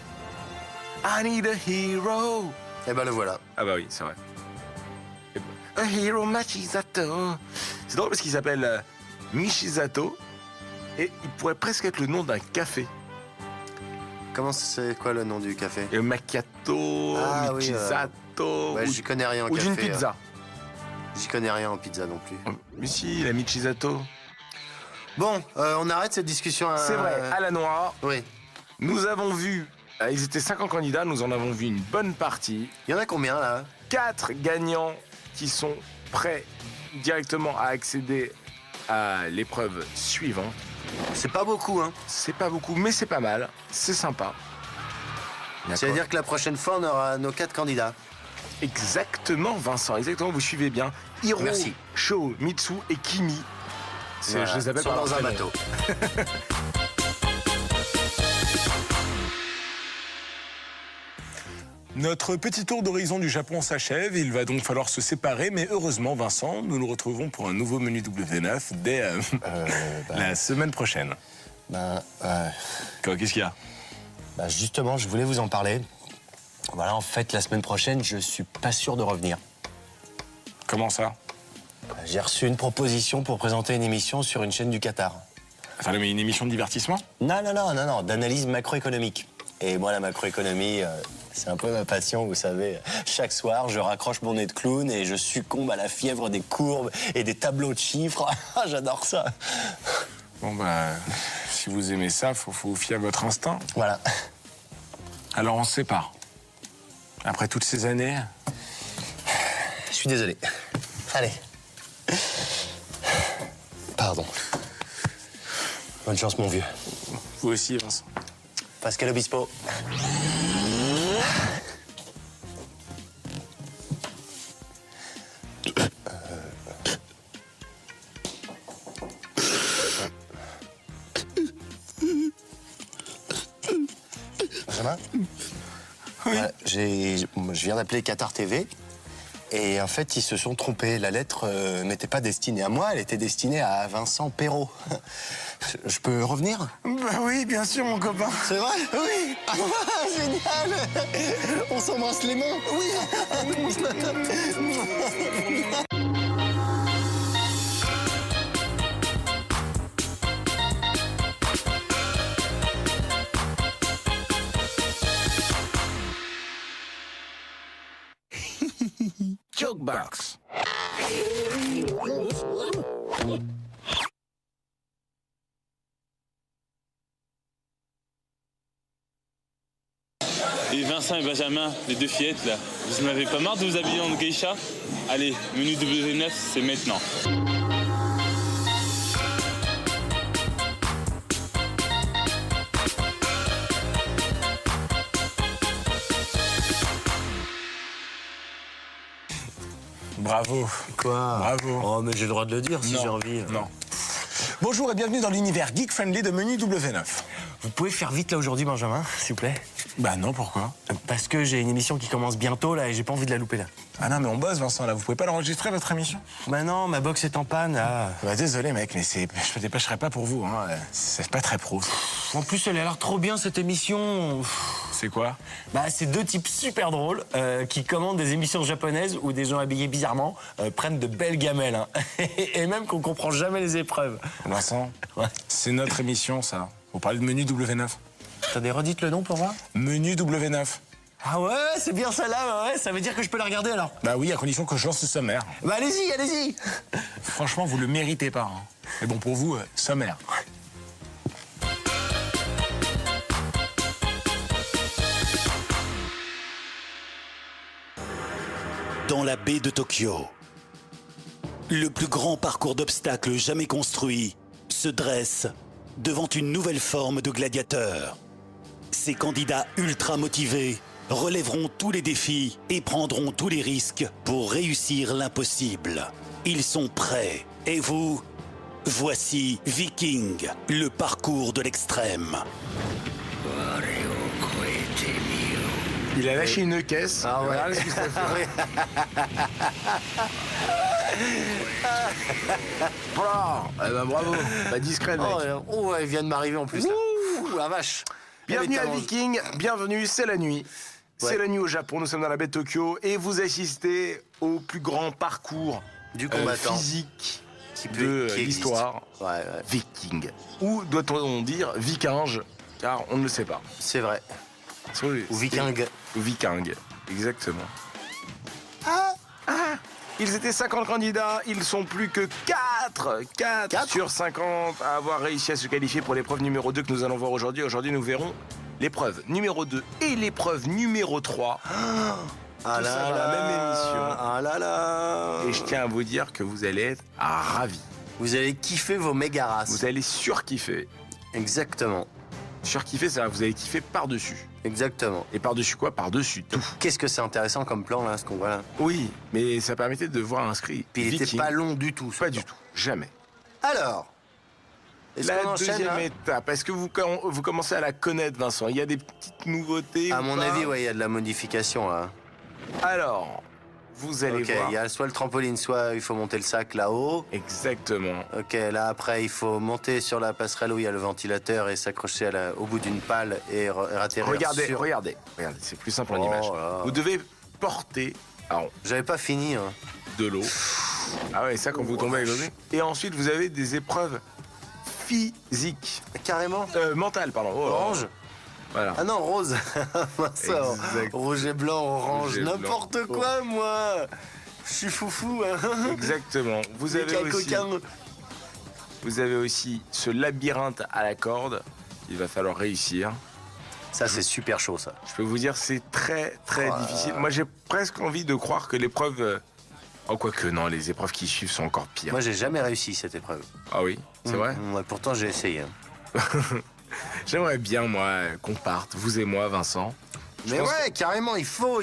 Speaker 2: I need a hero.
Speaker 3: Eh ben, le voilà.
Speaker 2: Ah bah oui, c'est vrai. A hero Mishizato. C'est drôle parce qu'il s'appelle Mishizato et il pourrait presque être le nom d'un café.
Speaker 3: Comment c'est quoi le nom du café?
Speaker 2: Macchiato,
Speaker 3: Ah oui,
Speaker 2: Michizato,
Speaker 3: Ouais,
Speaker 2: ou,
Speaker 3: j'y connais rien en
Speaker 2: ou
Speaker 3: café.
Speaker 2: d'une pizza.
Speaker 3: J'y connais rien en pizza non plus.
Speaker 2: Mais si, la Michizato.
Speaker 3: Bon, on arrête cette discussion.
Speaker 2: C'est vrai, à la noire,
Speaker 3: Oui.
Speaker 2: nous avons vu, ils étaient 50 candidats, nous en avons vu une bonne partie.
Speaker 3: Il y en a combien, là?
Speaker 2: 4 gagnants qui sont prêts directement à accéder à l'épreuve suivante.
Speaker 3: C'est pas beaucoup, hein.
Speaker 2: C'est pas beaucoup, mais c'est pas mal, c'est sympa.
Speaker 3: Ça veut dire que la prochaine fois, on aura nos 4 candidats.
Speaker 2: Exactement, Vincent, exactement, vous suivez bien. Hiro,
Speaker 3: Merci.
Speaker 2: Sho, Mitsu et Kimi.
Speaker 3: Voilà,
Speaker 2: Je les appelle
Speaker 3: sont
Speaker 2: par
Speaker 3: dans
Speaker 2: leur
Speaker 3: un
Speaker 2: prénom.
Speaker 3: bateau.
Speaker 2: Notre petit tour d'horizon du Japon s'achève. Il va donc falloir se séparer. Mais heureusement, Vincent, nous nous retrouvons pour un nouveau menu W9 dès la semaine prochaine. Qu'est-ce qu'il y a?
Speaker 3: Justement, je voulais vous en parler. Voilà, en fait, la semaine prochaine, je suis pas sûr de revenir.
Speaker 2: Comment ça?
Speaker 3: J'ai reçu une proposition pour présenter une émission sur une chaîne du Qatar.
Speaker 2: Enfin, mais une émission de divertissement?
Speaker 3: Non, d'analyse macroéconomique. Et moi, la macroéconomie, c'est un peu ma passion, vous savez. Chaque soir, je raccroche mon nez de clown et je succombe à la fièvre des courbes et des tableaux de chiffres. J'adore ça.
Speaker 2: Bon, si vous aimez ça, faut vous fier à votre instinct.
Speaker 3: Voilà.
Speaker 2: Alors, on se sépare. Après toutes ces années...
Speaker 3: Je suis désolé. Allez. Pardon. Bonne chance, mon vieux.
Speaker 2: Vous aussi, Vincent.
Speaker 3: Pascal Obispo. Benjamin? Oui. Je viens d'appeler Qatar TV. Et en fait, ils se sont trompés. La lettre n'était pas destinée à moi, elle était destinée à Vincent Perrault. Je peux revenir?
Speaker 2: Oui, bien sûr, mon copain.
Speaker 3: C'est vrai?
Speaker 2: Oui.
Speaker 3: Ah, génial! On s'embrasse les mains? Oui!
Speaker 2: Jokebox.
Speaker 5: Et Vincent et Benjamin, les deux fillettes là, vous n'avez pas marre de vous habiller en geisha? Allez, menu W9, c'est maintenant.
Speaker 2: Bravo.
Speaker 3: Quoi?
Speaker 2: Bravo.
Speaker 3: Oh, mais j'ai le droit de le dire si j'ai envie.
Speaker 2: Non. Bonjour et bienvenue dans l'univers geek-friendly de Menu W9.
Speaker 3: Vous pouvez faire vite là aujourd'hui, Benjamin, s'il vous plaît?
Speaker 2: Bah non, pourquoi?
Speaker 3: Parce que j'ai une émission qui commence bientôt là et j'ai pas envie de la louper là.
Speaker 2: Ah non, mais on bosse, Vincent, là. Vous pouvez pas l'enregistrer, votre émission?
Speaker 3: Bah non, ma box est en panne là.
Speaker 2: Bah désolé, mec, mais je me dépêcherai pas pour vous, hein. C'est pas très pro.
Speaker 3: En plus, elle a l'air trop bien cette émission.
Speaker 2: C'est quoi?
Speaker 3: Bah, c'est deux types super drôles qui commandent des émissions japonaises où des gens habillés bizarrement prennent de belles gamelles. Hein. Et même qu'on comprend jamais les épreuves.
Speaker 2: Vincent,
Speaker 3: Ouais.
Speaker 2: c'est notre émission, ça. Vous parlez de Menu W9.
Speaker 3: Attendez, redites le nom pour moi.
Speaker 2: Menu W9.
Speaker 3: Ah ouais, c'est bien celle-là, ouais, ça veut dire que je peux la regarder alors.
Speaker 2: Bah oui, à condition que je lance le sommaire.
Speaker 3: Bah allez-y, allez-y.
Speaker 2: Franchement, vous le méritez pas. Hein. Mais bon, pour vous, sommaire.
Speaker 4: Dans la baie de Tokyo, le plus grand parcours d'obstacles jamais construit se dresse devant une nouvelle forme de gladiateur. Ces candidats ultra motivés relèveront tous les défis et prendront tous les risques pour réussir l'impossible. Ils sont prêts. Et vous? Voici Viking, le parcours de l'extrême.
Speaker 2: Il a lâché une caisse.
Speaker 3: Ah ouais.
Speaker 2: Regardez ce que ça fait. Voilà. Eh ben bravo. Pas discret, mec.
Speaker 3: Oh, elle vient de m'arriver en plus. Là. Ouh, la vache.
Speaker 2: Bienvenue à
Speaker 3: Elle est
Speaker 2: Viking, bienvenue, c'est la nuit.
Speaker 3: Ouais.
Speaker 2: C'est la nuit au Japon, nous sommes dans la baie de Tokyo et vous assistez au plus grand parcours
Speaker 3: Du combattant.
Speaker 2: physique
Speaker 3: Qui
Speaker 2: de
Speaker 3: existe.
Speaker 2: l'histoire
Speaker 3: Ouais.
Speaker 2: Viking. Ou doit-on dire Vikinge, car on ne le sait pas.
Speaker 3: C'est vrai. Ou Viking.
Speaker 2: Ou Viking, exactement. Ah, ils étaient 50 candidats, ils sont plus que 4 sur 50 à avoir réussi à se qualifier pour l'épreuve numéro 2 que nous allons voir aujourd'hui. Aujourd'hui, nous verrons l'épreuve numéro 2 et l'épreuve numéro 3.
Speaker 3: Ah
Speaker 2: Tout ça dans la même émission.
Speaker 3: Ah là là.
Speaker 2: Et je tiens à vous dire que vous allez être ravis.
Speaker 3: Vous allez kiffer vos méga races.
Speaker 2: Vous allez surkiffer.
Speaker 3: Exactement.
Speaker 2: Surkiffer, ça, vous allez kiffer par-dessus.
Speaker 3: Exactement.
Speaker 2: Et par-dessus quoi? Par-dessus tout.
Speaker 3: Qu'est-ce que c'est intéressant comme plan là, ce qu'on voit là.
Speaker 2: Oui, mais ça permettait de voir inscrit.
Speaker 3: Puis il était
Speaker 2: Viking.
Speaker 3: pas long du tout. ce
Speaker 2: Pas
Speaker 3: plan.
Speaker 2: du tout. Jamais.
Speaker 3: Alors. Est-ce qu'on
Speaker 2: La
Speaker 3: enchaîne
Speaker 2: deuxième
Speaker 3: là
Speaker 2: étape, est-ce que vous commencez à la connaître, Vincent? Il y a des petites nouveautés
Speaker 3: À
Speaker 2: ou
Speaker 3: mon
Speaker 2: pas?
Speaker 3: avis, ouais, il y a de la modification là.
Speaker 2: Alors, vous allez
Speaker 3: Ok,
Speaker 2: voir.
Speaker 3: il y a soit le trampoline, soit il faut monter le sac là-haut.
Speaker 2: Exactement.
Speaker 3: Ok, là après il faut monter sur la passerelle où il y a le ventilateur et s'accrocher au bout d'une pale et atterrir
Speaker 2: Regardez,
Speaker 3: sur...
Speaker 2: regardez, c'est plus simple en
Speaker 3: Oh
Speaker 2: image.
Speaker 3: là.
Speaker 2: Vous devez porter alors,
Speaker 3: J'avais pas fini. Hein.
Speaker 2: de l'eau. Ah ouais, ça quand vous tombez avec l'eau. Et ensuite, vous avez des épreuves physiques.
Speaker 3: Carrément.
Speaker 2: Mentales, pardon. Oh,
Speaker 3: Orange.
Speaker 2: Voilà.
Speaker 3: Ah non, rose. Mince,
Speaker 2: Exact.
Speaker 3: rouge et blanc, orange,
Speaker 2: Rouge et blanc.
Speaker 3: n'importe quoi moi. Je suis foufou. Hein.
Speaker 2: Exactement. Vous
Speaker 3: Les
Speaker 2: avez aussi,
Speaker 3: coquins.
Speaker 2: vous avez aussi ce labyrinthe à la corde. Il va falloir réussir.
Speaker 3: Ça c'est super chaud ça.
Speaker 2: Je peux vous dire, c'est très très
Speaker 3: Oh là
Speaker 2: difficile. Moi, j'ai presque envie de croire que l'épreuve. Oh, quoique non, les épreuves qui suivent sont encore pires.
Speaker 3: Moi j'ai jamais réussi cette épreuve.
Speaker 2: Ah oui, c'est vrai.
Speaker 3: Ouais, pourtant j'ai essayé. Hein.
Speaker 2: J'aimerais bien, moi, qu'on parte, vous et moi, Vincent. Je
Speaker 3: Mais
Speaker 2: pense
Speaker 3: ouais, carrément, il faut.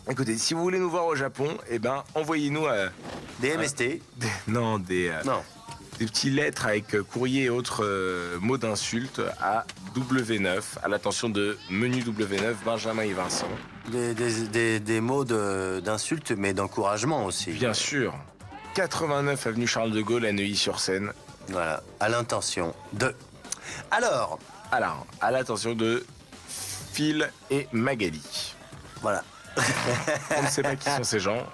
Speaker 2: Écoutez, si vous voulez nous voir au Japon, eh ben, envoyez-nous
Speaker 3: Des MST.
Speaker 2: des
Speaker 3: Non.
Speaker 2: petites lettres avec courrier et autres mots d'insulte à W9, à l'attention de Menu W9, Benjamin et Vincent.
Speaker 3: Des mots d'insultes, mais d'encouragement aussi.
Speaker 2: Bien sûr, 89 avenue Charles de Gaulle à Neuilly-sur-Seine.
Speaker 3: Voilà, à l'intention de... Alors,
Speaker 2: À l'attention de Phil et Magali.
Speaker 3: voilà.
Speaker 2: On ne sait pas qui sont ces gens,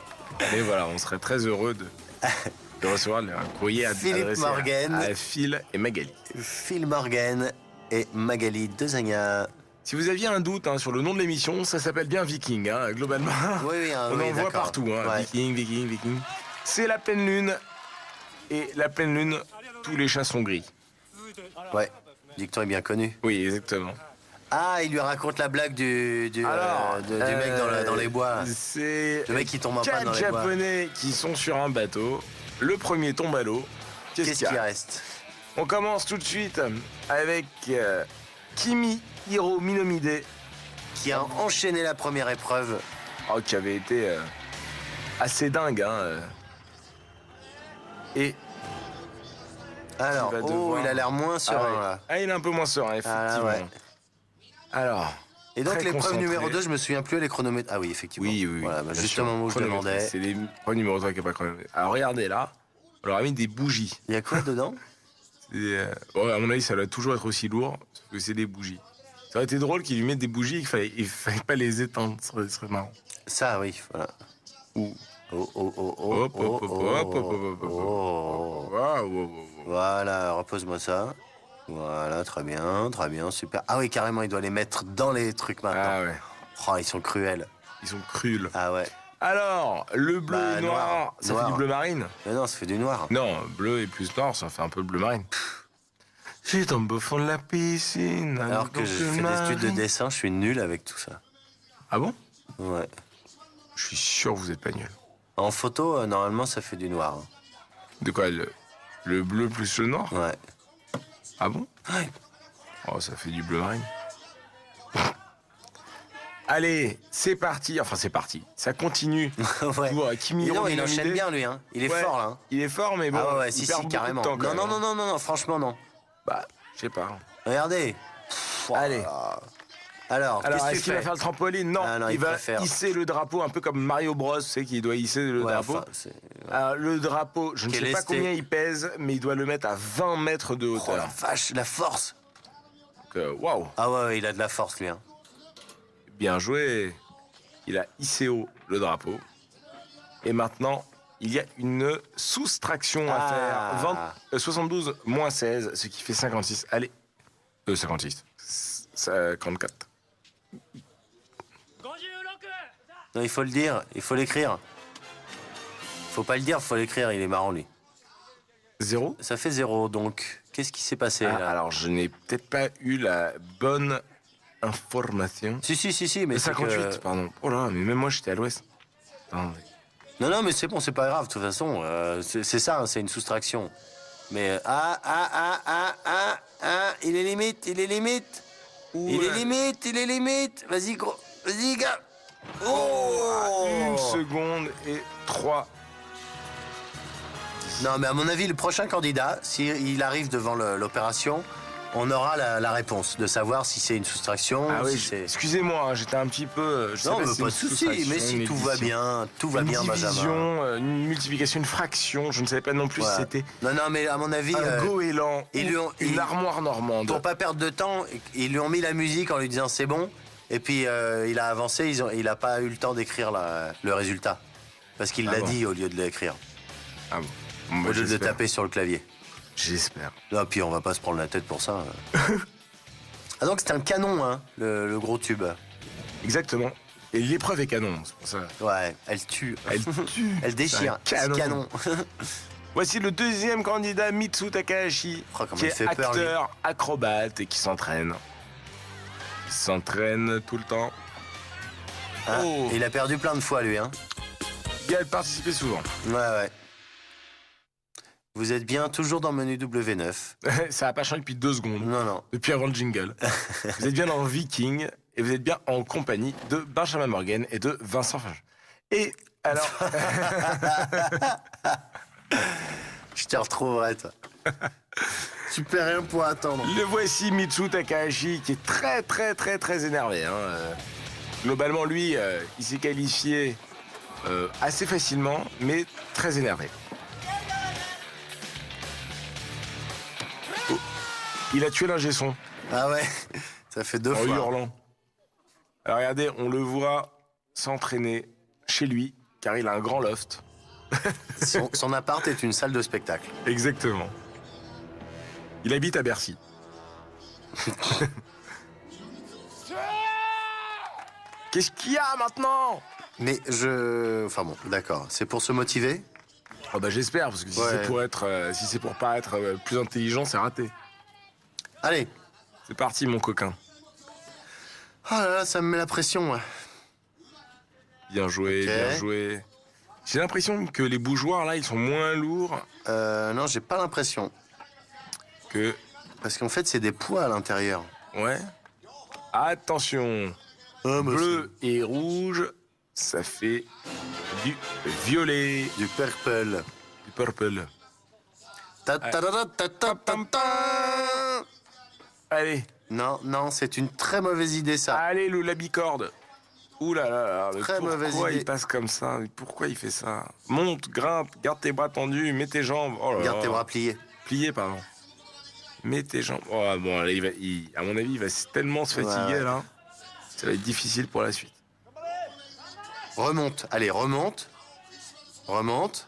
Speaker 2: mais voilà, on serait très heureux de recevoir un courrier
Speaker 3: Philippe
Speaker 2: adressé
Speaker 3: Morgan.
Speaker 2: à Phil et Magali.
Speaker 3: Phil Morgan et Magali Dezagna.
Speaker 2: Si vous aviez un doute sur le nom de l'émission, ça s'appelle bien Viking, globalement.
Speaker 3: Oui,
Speaker 2: On
Speaker 3: oui,
Speaker 2: en voit
Speaker 3: d'accord.
Speaker 2: partout,
Speaker 3: Ouais.
Speaker 2: Viking. C'est la pleine lune, et la pleine lune, tous les chats sont gris.
Speaker 3: Ouais, dicton est bien connu.
Speaker 2: Oui, exactement.
Speaker 3: Ah, il lui raconte la blague du mec dans les bois.
Speaker 2: C'est
Speaker 3: Le mec qui tombe en panne
Speaker 2: 4
Speaker 3: dans les bois.
Speaker 2: Japonais qui sont sur un bateau. Le premier tombe à l'eau.
Speaker 3: Qu'est-ce qui reste?
Speaker 2: On commence tout de suite avec Kimihiro Minomide,
Speaker 3: Qui a enchaîné la première épreuve.
Speaker 2: qui avait été assez dingue. Et
Speaker 3: Alors,
Speaker 2: va devoir-
Speaker 3: il a l'air moins serein là.
Speaker 2: il est un peu moins serein, effectivement.
Speaker 3: Ah, ouais.
Speaker 2: Alors,
Speaker 3: Et donc
Speaker 2: très
Speaker 3: l'épreuve
Speaker 2: concentré.
Speaker 3: numéro 2, je me souviens plus, elle est chronométrée. Ah oui, effectivement.
Speaker 2: Oui.
Speaker 3: Voilà,
Speaker 2: bien
Speaker 3: juste
Speaker 2: sûr.
Speaker 3: au moment où je
Speaker 2: Chronométré.
Speaker 3: demandais.
Speaker 2: C'est les points numéro 3 qui n'est pas chronométré. Alors regardez là, on leur a mis des bougies.
Speaker 3: Il y a quoi dedans?
Speaker 2: À mon avis, ça doit toujours être aussi lourd, parce que c'est des bougies. Ça aurait été drôle qu'ils lui mettent des bougies et qu'il fallait pas les éteindre, ce serait marrant.
Speaker 3: Ça, oui, voilà.
Speaker 2: Ou...
Speaker 3: Oh.
Speaker 2: Hop, hop, hop, hop, hop, hop, hop.
Speaker 3: Oh.
Speaker 2: Waouh.
Speaker 3: Voilà, repose-moi ça. Voilà, très bien, super. Ah oui, carrément, il doit les mettre dans les trucs maintenant.
Speaker 2: Ah ouais,
Speaker 3: Oh, ils sont cruels.
Speaker 2: ils sont cruels.
Speaker 3: Ah ouais.
Speaker 2: Alors, le bleu
Speaker 3: Bah,
Speaker 2: et noir,
Speaker 3: noir.
Speaker 2: ça
Speaker 3: Noir.
Speaker 2: fait du bleu marine?
Speaker 3: Mais non, ça fait du noir.
Speaker 2: Non, bleu et plus noir, ça fait un peu bleu marine. Je tombe au fond de la piscine.
Speaker 3: Alors que je fais des études de dessin, je suis nul avec tout ça.
Speaker 2: Ah bon?
Speaker 3: Ouais.
Speaker 2: Je suis sûr que vous êtes pas nul.
Speaker 3: En photo, normalement, ça fait du noir. Hein.
Speaker 2: De quoi, le bleu plus le noir?
Speaker 3: Ouais.
Speaker 2: Ah bon?
Speaker 3: Ouais.
Speaker 2: Oh, ça fait du bleu marine. Allez, c'est parti. Enfin, c'est parti. Ça continue.
Speaker 3: Ouais.
Speaker 2: Pour Kimi
Speaker 3: Mais non, il
Speaker 2: Roninamide.
Speaker 3: enchaîne bien, lui. Hein. Il est
Speaker 2: Ouais,
Speaker 3: fort, là. Hein.
Speaker 2: Il est fort, mais bon,
Speaker 3: Ah ouais,
Speaker 2: il
Speaker 3: si,
Speaker 2: perd
Speaker 3: si,
Speaker 2: beaucoup de
Speaker 3: carrément.
Speaker 2: temps, quand
Speaker 3: Non,
Speaker 2: même.
Speaker 3: non, franchement, non.
Speaker 2: Bah, je sais pas.
Speaker 3: Regardez.
Speaker 2: Allez.
Speaker 3: Alors,
Speaker 2: Alors,
Speaker 3: qu'est-ce que
Speaker 2: est-ce
Speaker 3: tu
Speaker 2: qu'il va
Speaker 3: fais?
Speaker 2: faire le trampoline? Non,
Speaker 3: Ah non,
Speaker 2: il
Speaker 3: il
Speaker 2: va
Speaker 3: préfère.
Speaker 2: hisser le drapeau, un peu comme Mario Bros, tu sais, qu'il doit hisser le
Speaker 3: Ouais,
Speaker 2: drapeau.
Speaker 3: enfin, c'est-
Speaker 2: Alors, le drapeau, je ne
Speaker 3: Quel
Speaker 2: sais pas
Speaker 3: esté.
Speaker 2: combien il pèse, mais il doit le mettre à 20 mètres de
Speaker 3: Oh la
Speaker 2: hauteur.
Speaker 3: vache, la force.
Speaker 2: Donc, waouh,
Speaker 3: Ah ouais, il a de la force, lui. Hein.
Speaker 2: bien joué. Il a hissé haut le drapeau. Et maintenant, il y a une soustraction à
Speaker 3: Ah.
Speaker 2: faire. 72 moins 16, ce qui fait 56. Allez. 56. 54.
Speaker 3: Non, il faut le dire, il faut l'écrire. Faut pas le dire, faut l'écrire, il est marrant, lui.
Speaker 2: 0.
Speaker 3: Ça fait 0, donc qu'est-ce qui s'est passé,
Speaker 2: Ah,
Speaker 3: là?
Speaker 2: alors, je n'ai peut-être pas eu la bonne information.
Speaker 3: Si, mais c'est
Speaker 2: 58,
Speaker 3: que...
Speaker 2: pardon. Oh là, mais même moi, j'étais à l'ouest. Attendez.
Speaker 3: Non, mais c'est bon, c'est pas grave, de toute façon. C'est ça, hein, c'est une soustraction. Mais... il est limite, il est limite. Il est limite, il est limite. Vas-y, gros. Vas-y, gars. Oh,
Speaker 2: Une seconde et 3.
Speaker 3: Non, mais à mon avis, le prochain candidat, s'il arrive devant l'opération, on aura la réponse de savoir si c'est une soustraction,
Speaker 2: Ah oui,
Speaker 3: si c'est...
Speaker 2: excusez-moi, hein, j'étais un petit peu... Je sais
Speaker 3: Non,
Speaker 2: pas
Speaker 3: mais
Speaker 2: si c'est
Speaker 3: pas
Speaker 2: une
Speaker 3: de souci.
Speaker 2: soustraction,
Speaker 3: Mais si
Speaker 2: une
Speaker 3: tout va
Speaker 2: addition.
Speaker 3: bien, tout va
Speaker 2: Une
Speaker 3: bien, Benjamin.
Speaker 2: division, une multiplication, une fraction, je ne savais pas non plus
Speaker 3: Ouais.
Speaker 2: si c'était
Speaker 3: Non, mais à mon avis,
Speaker 2: un goéland
Speaker 3: ils
Speaker 2: ou
Speaker 3: lui ont-
Speaker 2: une
Speaker 3: ils-
Speaker 2: armoire normande.
Speaker 3: pour pas perdre de temps, ils lui ont mis la musique en lui disant c'est bon. Et puis il a avancé, il a pas eu le temps d'écrire le résultat. Parce qu'il
Speaker 2: Ah
Speaker 3: l'a
Speaker 2: bon.
Speaker 3: dit au lieu de l'écrire.
Speaker 2: Ah bon. Bon, bah,
Speaker 3: Au lieu de
Speaker 2: j'espère.
Speaker 3: taper sur le clavier.
Speaker 2: J'espère.
Speaker 3: Non, puis on va pas se prendre la tête pour ça. Ah donc c'est un canon, hein, le gros tube.
Speaker 2: Exactement. Et l'épreuve est canon, c'est pour ça.
Speaker 3: Ouais, elle tue.
Speaker 2: Elle tue.
Speaker 3: Elle déchire.
Speaker 2: C'est un
Speaker 3: C'est
Speaker 2: canon.
Speaker 3: canon.
Speaker 2: Voici le deuxième candidat, Mitsu Takahashi,
Speaker 3: Oh, comment
Speaker 2: qui
Speaker 3: il
Speaker 2: est
Speaker 3: fait peur, lui.
Speaker 2: acteur, acrobate et qui s'entraîne. Il s'entraîne tout le temps.
Speaker 3: Hein,
Speaker 2: Oh.
Speaker 3: Il a perdu plein de fois, lui. Hein.
Speaker 2: Il a participé souvent.
Speaker 3: Ouais. Vous êtes bien toujours dans Menu W9.
Speaker 2: Ça n'a pas changé depuis 2 secondes.
Speaker 3: Non.
Speaker 2: Depuis avant le jingle. Vous êtes bien dans Viking et vous êtes bien en compagnie de Benjamin Morgan et de Vincent Fage. Et alors,
Speaker 3: Je te retrouverai, toi. Tu perds rien pour attendre.
Speaker 2: le voici Mitsu Takahashi qui est très énervé. Hein. Globalement, lui, il s'est qualifié assez facilement, mais très énervé. Oh. Il a tué l'ingé son
Speaker 3: Ah ouais, ça fait 2
Speaker 2: en
Speaker 3: fois.
Speaker 2: hurlant. Alors regardez, on le voit s'entraîner chez lui, car il a un grand loft.
Speaker 3: Son appart est une salle de spectacle.
Speaker 2: Exactement. Il habite à Bercy. Qu'est-ce qu'il y a maintenant?
Speaker 3: Mais Enfin bon, d'accord. C'est pour se motiver?
Speaker 2: Oh bah j'espère, parce que si
Speaker 3: Ouais.
Speaker 2: c'est pour être, si c'est pour paraître plus intelligent, c'est raté.
Speaker 3: Allez.
Speaker 2: C'est parti, mon coquin.
Speaker 3: Oh là là, ça me met la pression, ouais.
Speaker 2: Bien joué,
Speaker 3: Ok.
Speaker 2: bien joué. J'ai l'impression que les bougeoirs, là, ils sont moins lourds
Speaker 3: Non, j'ai pas l'impression.
Speaker 2: que...
Speaker 3: Parce qu'en fait, c'est des poids à l'intérieur.
Speaker 2: Ouais. Attention. Bleu et rouge, ça fait du violet,
Speaker 3: Du purple.
Speaker 2: du purple.
Speaker 3: Ta ta ta ta ta ta ta.
Speaker 2: Allez,
Speaker 3: Non, c'est une très mauvaise idée, ça.
Speaker 2: allez, la bicorde. Ouh là là là, mais
Speaker 3: Très mauvaise
Speaker 2: pourquoi
Speaker 3: idée.
Speaker 2: il passe comme ça? Pourquoi il fait ça? Monte, grimpe, garde tes bras tendus, mets tes jambes. Oh là
Speaker 3: Garde
Speaker 2: là.
Speaker 3: tes bras pliés.
Speaker 2: Pliés, pardon. Mets tes jambes. Oh, bon, là, à mon avis, il va tellement se fatiguer,
Speaker 3: Ouais.
Speaker 2: là. Ça va être difficile pour la suite.
Speaker 3: Remonte. Allez, remonte. Remonte.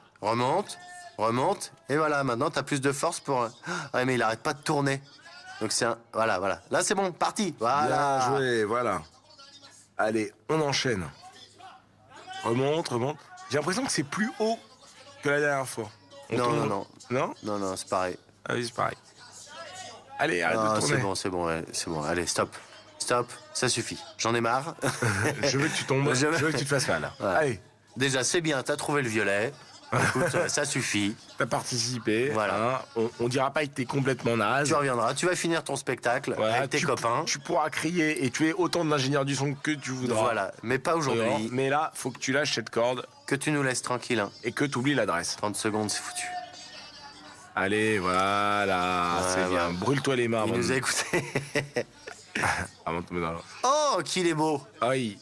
Speaker 3: Et voilà, maintenant, t'as plus de force pour... Ouais, mais il arrête pas de tourner. Donc c'est un... Voilà. Là, c'est bon, parti. Voilà.
Speaker 2: Bien joué, voilà. Allez, on enchaîne. Remonte. J'ai l'impression que c'est plus haut que la dernière fois. On
Speaker 3: Non,
Speaker 2: tombe-
Speaker 3: non.
Speaker 2: Non
Speaker 3: Non, c'est pareil.
Speaker 2: Ah oui, c'est pareil. Allez, arrête
Speaker 3: Ah,
Speaker 2: de tourner.
Speaker 3: c'est bon. Allez, stop. Ça suffit. J'en ai marre.
Speaker 2: Je veux que tu tombes,
Speaker 3: Je
Speaker 2: je
Speaker 3: veux-
Speaker 2: veux que tu te fasses mal.
Speaker 3: Ouais.
Speaker 2: Allez,
Speaker 3: Déjà, c'est bien, t'as trouvé le violet. Écoute, ça suffit.
Speaker 2: T'as participé.
Speaker 3: Voilà.
Speaker 2: Hein. On dira pas que t'es complètement naze.
Speaker 3: Tu reviendras, tu vas finir ton spectacle
Speaker 2: Voilà,
Speaker 3: avec tes copains.
Speaker 2: Tu pourras crier et tuer autant d'ingénieurs du son que tu voudras.
Speaker 3: Voilà, mais pas aujourd'hui.
Speaker 2: Mais là, faut que tu lâches cette corde
Speaker 3: Que tu nous laisses tranquille. Hein.
Speaker 2: et que tu oublies l'adresse.
Speaker 3: 30 secondes, c'est foutu.
Speaker 2: Allez, voilà, c'est bien. Brûle-toi les mains
Speaker 3: Il
Speaker 2: avant
Speaker 3: nous
Speaker 2: de...
Speaker 3: a écoutés.
Speaker 2: avant de tomber dans l'eau.
Speaker 3: Oh, qu'il est beau.
Speaker 2: Ah oui.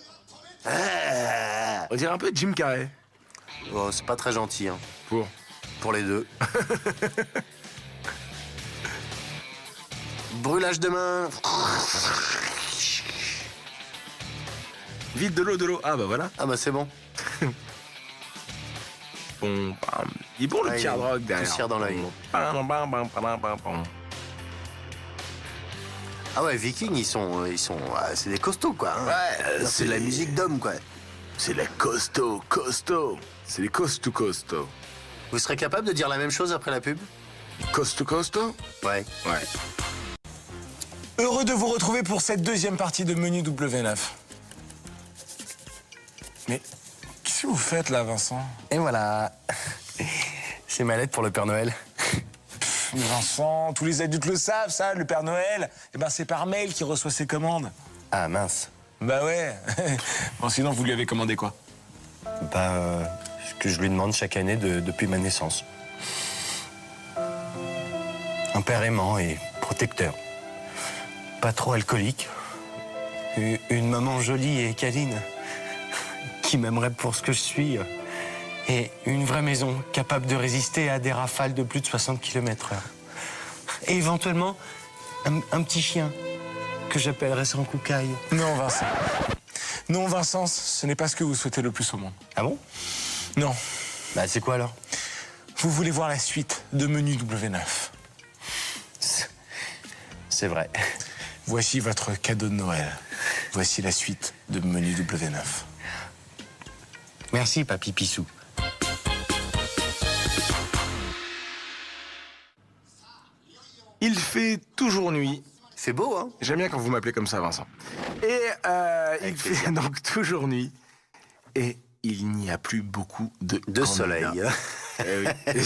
Speaker 3: Ah.
Speaker 2: On dirait un peu Jim Carrey.
Speaker 3: Oh, c'est pas très gentil, hein,
Speaker 2: Pour
Speaker 3: les deux. Brûlage de main.
Speaker 2: Vite de l'eau. Ah bah voilà.
Speaker 3: Ah bah c'est bon.
Speaker 2: Bon, bam. Il est bon le
Speaker 3: Ah,
Speaker 2: petit hard rock derrière.
Speaker 3: poussière dans l'œil.
Speaker 2: Bam, bam, bam, bam, bam, bam.
Speaker 3: Ah ouais, Vikings, ils sont, c'est des costauds quoi. Hein.
Speaker 2: Ouais,
Speaker 3: C'est de la musique d'homme quoi.
Speaker 2: C'est les costaud. C'est les costaud.
Speaker 3: Vous serez capable de dire la même chose après la pub?
Speaker 2: Costaud?
Speaker 3: Ouais.
Speaker 2: Ouais. Heureux de vous retrouver pour cette deuxième partie de Menu W9. Mais qu'est-ce que vous faites là, Vincent?
Speaker 3: Et voilà. C'est ma lettre pour le Père Noël.
Speaker 2: Mais Vincent, tous les adultes le savent, ça, le Père Noël. Eh ben, c'est par mail qu'il reçoit ses commandes.
Speaker 3: Ah mince.
Speaker 2: Bah ouais. Bon, sinon, vous lui avez commandé quoi?
Speaker 3: Ce que je lui demande chaque année depuis ma naissance. Un père aimant et protecteur. Pas trop alcoolique. Une maman jolie et câline. Qui m'aimerait pour ce que je suis. Et une vraie maison capable de résister à des rafales de plus de 60 km/h. Et éventuellement, un petit chien que j'appellerais sans coucaille.
Speaker 2: Non, Vincent. Non, Vincent, ce n'est pas ce que vous souhaitez le plus au monde.
Speaker 3: Ah bon?
Speaker 2: Non.
Speaker 3: Bah c'est quoi alors?
Speaker 2: Vous voulez voir la suite de Menu W9.
Speaker 3: C'est vrai.
Speaker 2: Voici votre cadeau de Noël. Voici la suite de Menu W9.
Speaker 3: Merci, papy Pissou.
Speaker 2: Il fait toujours nuit.
Speaker 3: C'est beau, hein?
Speaker 2: J'aime bien quand vous m'appelez comme ça, Vincent. Et il fait donc toujours nuit. Et il n'y a plus beaucoup de
Speaker 3: soleil.
Speaker 2: candidats. Eh oui.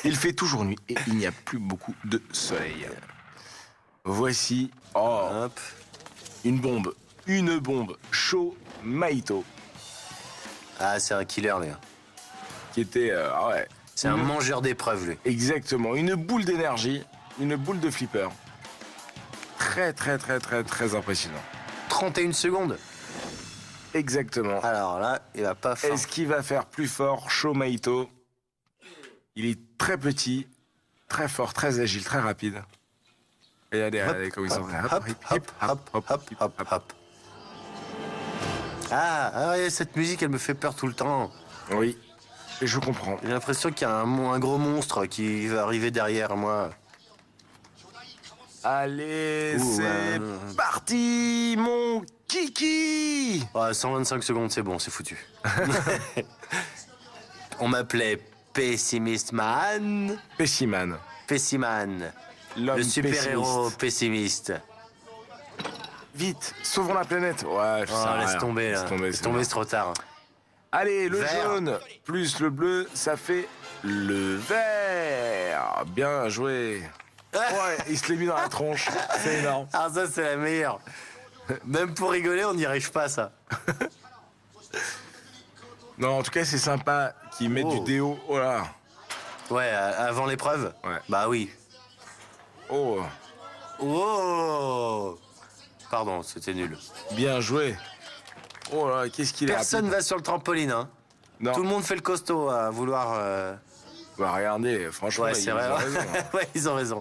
Speaker 2: Il fait toujours nuit et il n'y a plus beaucoup de soleil. Voici
Speaker 3: Hop.
Speaker 2: une bombe. Une bombe. Sho Maito.
Speaker 3: Ah, c'est un killer, lui.
Speaker 2: Qui était... ouais.
Speaker 3: C'est un mangeur d'épreuves, lui.
Speaker 2: Exactement. Une boule d'énergie. Une boule de flipper. Très, très, très, très, très impressionnant.
Speaker 3: 31 secondes.
Speaker 2: Exactement.
Speaker 3: Alors là, il va pas fort.
Speaker 2: Est-ce qu'il va faire plus fort, Sho Maito? Il est très petit, très fort, très agile, très rapide. Regardez comment il s'entraîne.
Speaker 3: Hop. Ah ouais, cette musique, elle me fait peur tout le temps.
Speaker 2: Oui, et je comprends.
Speaker 3: J'ai l'impression qu'il y a un gros monstre qui va arriver derrière moi.
Speaker 2: Allez,
Speaker 3: Ouh,
Speaker 2: c'est parti, mon kiki!
Speaker 3: Ouais, 125 secondes, c'est bon, c'est foutu. On m'appelait Pessimist Man.
Speaker 2: Pessiman.
Speaker 3: Pessiman.
Speaker 2: L'homme
Speaker 3: Le super-héros
Speaker 2: pessimiste.
Speaker 3: pessimiste.
Speaker 2: Vite, sauvons la planète. Ouais,
Speaker 3: Oh, laisse tomber, là. Laisse tomber, c'est trop tard.
Speaker 2: Allez, le
Speaker 3: Vert.
Speaker 2: jaune plus le bleu, ça fait le vert. Bien joué. Ouais, il se l'est mis dans la tronche. C'est énorme.
Speaker 3: Ah, ça, c'est la meilleure. Même pour rigoler, on n'y arrive pas, ça.
Speaker 2: Non, en tout cas, c'est sympa qu'ils mettent
Speaker 3: Oh.
Speaker 2: du déo. Oh là.
Speaker 3: Ouais, avant l'épreuve?
Speaker 2: Ouais.
Speaker 3: Bah oui.
Speaker 2: Oh,
Speaker 3: Oh! Pardon, c'était nul.
Speaker 2: bien joué. Oh là, qu'est-ce qu'il est
Speaker 3: Personne
Speaker 2: rapide.
Speaker 3: va sur le trampoline, hein.
Speaker 2: Non,
Speaker 3: Tout le monde fait le costaud à vouloir...
Speaker 2: bah regardez, franchement,
Speaker 3: Ouais,
Speaker 2: ils
Speaker 3: c'est
Speaker 2: ont
Speaker 3: vrai.
Speaker 2: raison.
Speaker 3: Ouais, ils ont raison.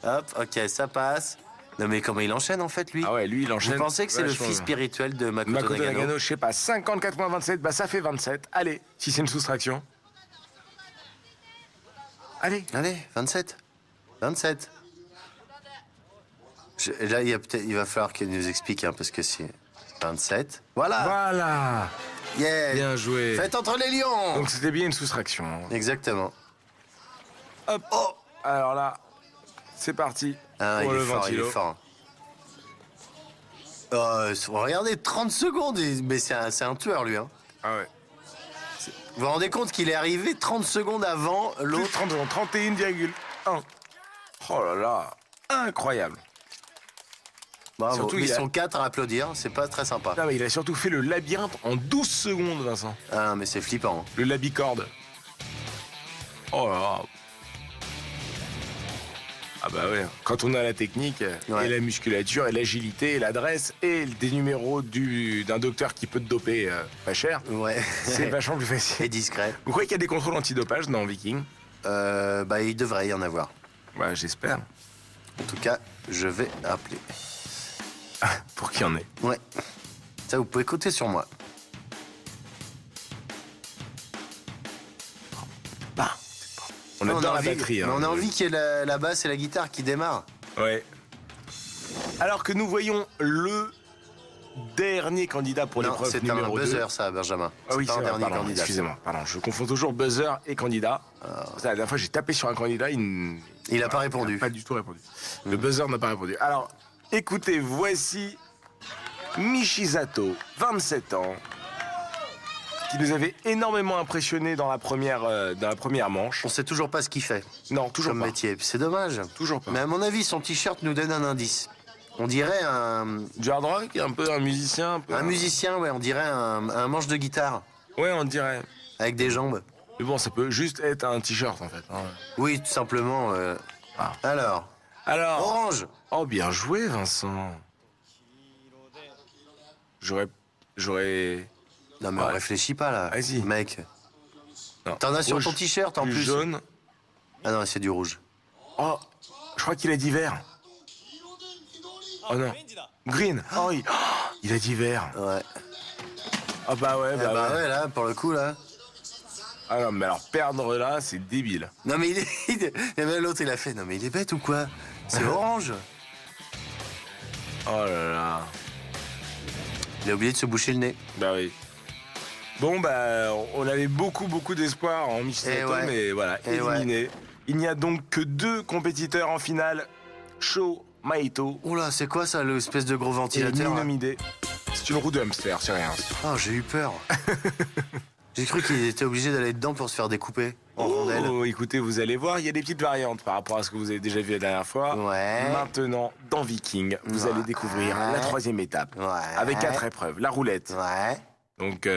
Speaker 3: Hop, ok, ça passe. Non, mais comment il enchaîne, en fait, lui?
Speaker 2: Ah ouais, lui, il enchaîne.
Speaker 3: Vous pensez que c'est le
Speaker 2: vachement
Speaker 3: fils
Speaker 2: bien.
Speaker 3: spirituel de Makoto
Speaker 2: Makoto
Speaker 3: Nagano?
Speaker 2: Nagano, je sais pas, 54,27, bah ça fait 27. Allez, si c'est une soustraction. Allez.
Speaker 3: Allez, 27. 27. Là, il va falloir qu'il nous explique, hein, parce que c'est 27. Voilà.
Speaker 2: Voilà.
Speaker 3: Yeah.
Speaker 2: Bien joué.
Speaker 3: Faites entre les lions.
Speaker 2: Donc c'était bien une soustraction.
Speaker 3: Exactement.
Speaker 2: Hop. Oh. Alors là, c'est parti.
Speaker 3: Ah,
Speaker 2: pour
Speaker 3: il
Speaker 2: le
Speaker 3: est fort, il
Speaker 2: ventilo.
Speaker 3: est fort. Regardez, 30 secondes, mais c'est un tueur, lui. Hein.
Speaker 2: Ah ouais.
Speaker 3: Vous vous rendez compte qu'il est arrivé 30 secondes avant
Speaker 2: L'autre,
Speaker 3: l'autre
Speaker 2: 31,1. Oh là là, incroyable.
Speaker 3: Bravo,
Speaker 2: Surtout,
Speaker 3: mais
Speaker 2: il
Speaker 3: ils
Speaker 2: a-
Speaker 3: sont 4 à applaudir, c'est pas très sympa.
Speaker 2: Non, mais il a surtout fait le labyrinthe en 12 secondes, Vincent.
Speaker 3: Ah, mais c'est flippant.
Speaker 2: Le labicorde. Oh là là. Ah bah ouais, quand on a la technique,
Speaker 3: Ouais.
Speaker 2: et la musculature, et l'agilité, et l'adresse, et des numéros d'un docteur qui peut te doper pas cher,
Speaker 3: Ouais.
Speaker 2: c'est vachement plus
Speaker 3: Et
Speaker 2: facile.
Speaker 3: discret.
Speaker 2: Vous croyez qu'il y a des contrôles antidopage dans Viking?
Speaker 3: Bah, il devrait y en avoir.
Speaker 2: Ouais, j'espère.
Speaker 3: En tout cas, je vais appeler.
Speaker 2: Pour qu'il y en ait.
Speaker 3: Ouais. Ça, vous pouvez compter sur moi.
Speaker 2: Bah, on est dans la batterie.
Speaker 3: mais
Speaker 2: hein.
Speaker 3: on a envie qu'il y ait la basse et la guitare qui démarrent.
Speaker 2: Ouais. Alors que nous voyons le dernier candidat pour
Speaker 3: Non,
Speaker 2: l'épreuve
Speaker 3: c'est un
Speaker 2: numéro 2.
Speaker 3: buzzer, ça, Benjamin.
Speaker 2: Ah oui,
Speaker 3: pas
Speaker 2: c'est
Speaker 3: un
Speaker 2: vrai,
Speaker 3: dernier
Speaker 2: pardon,
Speaker 3: candidat.
Speaker 2: excusez-moi, pardon, je confonds toujours buzzer et candidat. La dernière fois, j'ai tapé sur un candidat,
Speaker 3: Il a pas répondu.
Speaker 2: Il n'a pas du tout répondu. Le buzzer n'a pas répondu. Alors, écoutez, voici Michizato, 27 ans, qui nous avait énormément impressionné dans la première manche.
Speaker 3: On sait toujours pas ce qu'il fait
Speaker 2: Non, toujours
Speaker 3: comme
Speaker 2: pas.
Speaker 3: métier. C'est dommage.
Speaker 2: Toujours pas.
Speaker 3: Mais à mon avis, son t-shirt nous donne un indice. On dirait
Speaker 2: Du hard rock, un peu un musicien.
Speaker 3: un musicien, ouais, on dirait un manche de guitare
Speaker 2: Ouais, on dirait.
Speaker 3: avec des jambes.
Speaker 2: Mais bon, ça peut juste être un t-shirt en fait. hein.
Speaker 3: Oui, tout simplement.
Speaker 2: Ah.
Speaker 3: Alors,
Speaker 2: Alors.
Speaker 3: orange.
Speaker 2: Oh, bien joué, Vincent. J'aurais.
Speaker 3: Non mais
Speaker 2: Ouais.
Speaker 3: on réfléchit pas là.
Speaker 2: Vas-y.
Speaker 3: Mec.
Speaker 2: Non.
Speaker 3: T'en as sur
Speaker 2: Rouge,
Speaker 3: ton t-shirt en plus.
Speaker 2: jaune.
Speaker 3: Ah non, c'est du rouge.
Speaker 2: Oh, je crois qu'il a dit vert. Oh non. Green. Oh, il a dit vert.
Speaker 3: Ouais.
Speaker 2: Ah bah ouais,
Speaker 3: Eh
Speaker 2: bah,
Speaker 3: bah
Speaker 2: ouais.
Speaker 3: ouais, là, pour le coup, là.
Speaker 2: Ah non, mais alors perdre là, c'est débile.
Speaker 3: Non mais et même l'autre, il a fait. Non mais il est bête ou quoi? C'est orange.
Speaker 2: Oh là là.
Speaker 3: Il a oublié de se boucher le nez.
Speaker 2: Bah oui. Bon, bah, on avait beaucoup d'espoir en Michizato,
Speaker 3: Eh ouais.
Speaker 2: mais voilà,
Speaker 3: Eh
Speaker 2: éliminé. Il n'y a donc que 2 compétiteurs en finale. Sho Maito
Speaker 3: Oula, c'est quoi ça, l'espèce de gros
Speaker 2: et
Speaker 3: ventilateur là
Speaker 2: Minomide. C'est une roue de hamster, c'est rien.
Speaker 3: Oh, j'ai eu peur. J'ai cru qu'il était obligé d'aller dedans pour se faire découper en rondelles.
Speaker 2: Oh, écoutez, vous allez voir, il y a des petites variantes par rapport à ce que vous avez déjà vu la dernière fois.
Speaker 3: Ouais.
Speaker 2: Maintenant, dans Viking, vous
Speaker 3: Ouais.
Speaker 2: allez découvrir la 3e étape.
Speaker 3: Ouais.
Speaker 2: Avec 4 épreuves. La roulette.
Speaker 3: Ouais.
Speaker 2: Donc,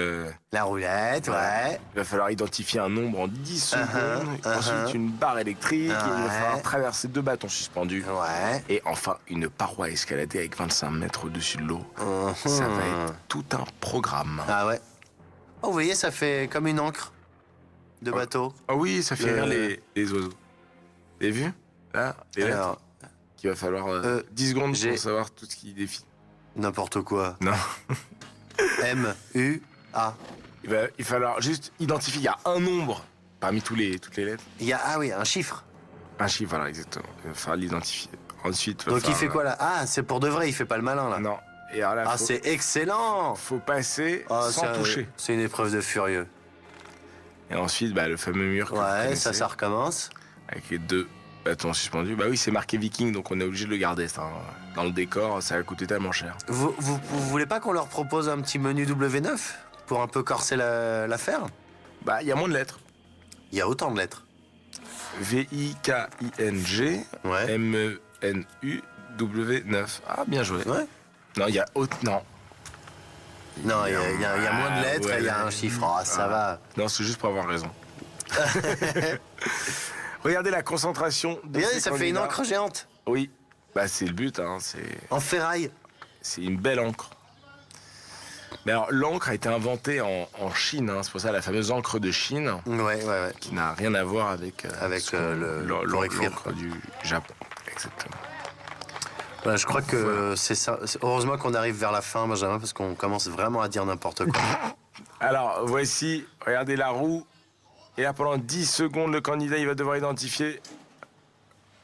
Speaker 3: La roulette, ouais.
Speaker 2: il va falloir identifier un nombre en 10 secondes.
Speaker 3: Uh-huh.
Speaker 2: Ensuite, une barre électrique. Et il va
Speaker 3: Ouais.
Speaker 2: falloir traverser 2 bâtons suspendus.
Speaker 3: Ouais.
Speaker 2: Et enfin, une paroi à escalader avec 25 mètres au-dessus de l'eau.
Speaker 3: Mhm.
Speaker 2: Ça va être tout un programme.
Speaker 3: Ah ouais. Oh, vous voyez, ça fait comme une encre de bateau.
Speaker 2: Ah oui, ça fait
Speaker 3: Le-
Speaker 2: rire les oiseaux. Vous avez vu? Là, les lettres.
Speaker 3: Alors,
Speaker 2: Qu'il va falloir 10 secondes
Speaker 3: j'ai-
Speaker 2: pour savoir tout ce qui défile.
Speaker 3: n'importe quoi.
Speaker 2: Non.
Speaker 3: M-U-A.
Speaker 2: Il va falloir juste identifier. Il y a un nombre parmi toutes les lettres.
Speaker 3: Il y a, ah oui, un chiffre.
Speaker 2: Un chiffre, voilà, exactement. Il va falloir l'identifier. Ensuite,
Speaker 3: Donc il fait quoi là? Ah, c'est pour de vrai, il fait pas le malin là.
Speaker 2: Non. Et alors là,
Speaker 3: Ah, c'est excellent.
Speaker 2: faut passer
Speaker 3: Ah,
Speaker 2: sans toucher.
Speaker 3: C'est une épreuve de furieux.
Speaker 2: Et ensuite, bah, le fameux mur que vous
Speaker 3: Ouais,
Speaker 2: connaissez,
Speaker 3: ça recommence.
Speaker 2: avec les 2 bâtons suspendus. Bah oui, c'est marqué Viking, donc on est obligé de le garder. Ça, hein. Dans le décor, ça va coûter tellement cher.
Speaker 3: Vous voulez pas qu'on leur propose un petit menu W9 pour un peu corser l'affaire?
Speaker 2: Bah, il y a moins de lettres.
Speaker 3: Il y a autant de lettres.
Speaker 2: V-I-K-I-N-G
Speaker 3: Ouais.
Speaker 2: M-E-N-U-W-9. Ah, bien joué.
Speaker 3: Ouais.
Speaker 2: Non, il y a autre. Non.
Speaker 3: Non, il y a moins de lettres et il y a un chiffre. Ah, ça va.
Speaker 2: Non, c'est juste pour avoir raison. Regardez la concentration de
Speaker 3: Regardez,
Speaker 2: ces
Speaker 3: ça fait une
Speaker 2: candidats.
Speaker 3: encre géante.
Speaker 2: Oui. Bah, c'est le but, hein.
Speaker 3: En ferraille.
Speaker 2: C'est une belle encre. Mais alors, l'encre a été inventée en Chine, hein. C'est pour ça la fameuse encre de Chine,
Speaker 3: Ouais.
Speaker 2: qui n'a rien à voir avec,
Speaker 3: Avec, pour écrire,
Speaker 2: l'encre
Speaker 3: quoi.
Speaker 2: du Japon. Exactement.
Speaker 3: Voilà, je crois que c'est ça. Heureusement qu'on arrive vers la fin, Benjamin, parce qu'on commence vraiment à dire n'importe quoi.
Speaker 2: Alors, voici, regardez la roue. Et là, pendant 10 secondes, le candidat, il va devoir identifier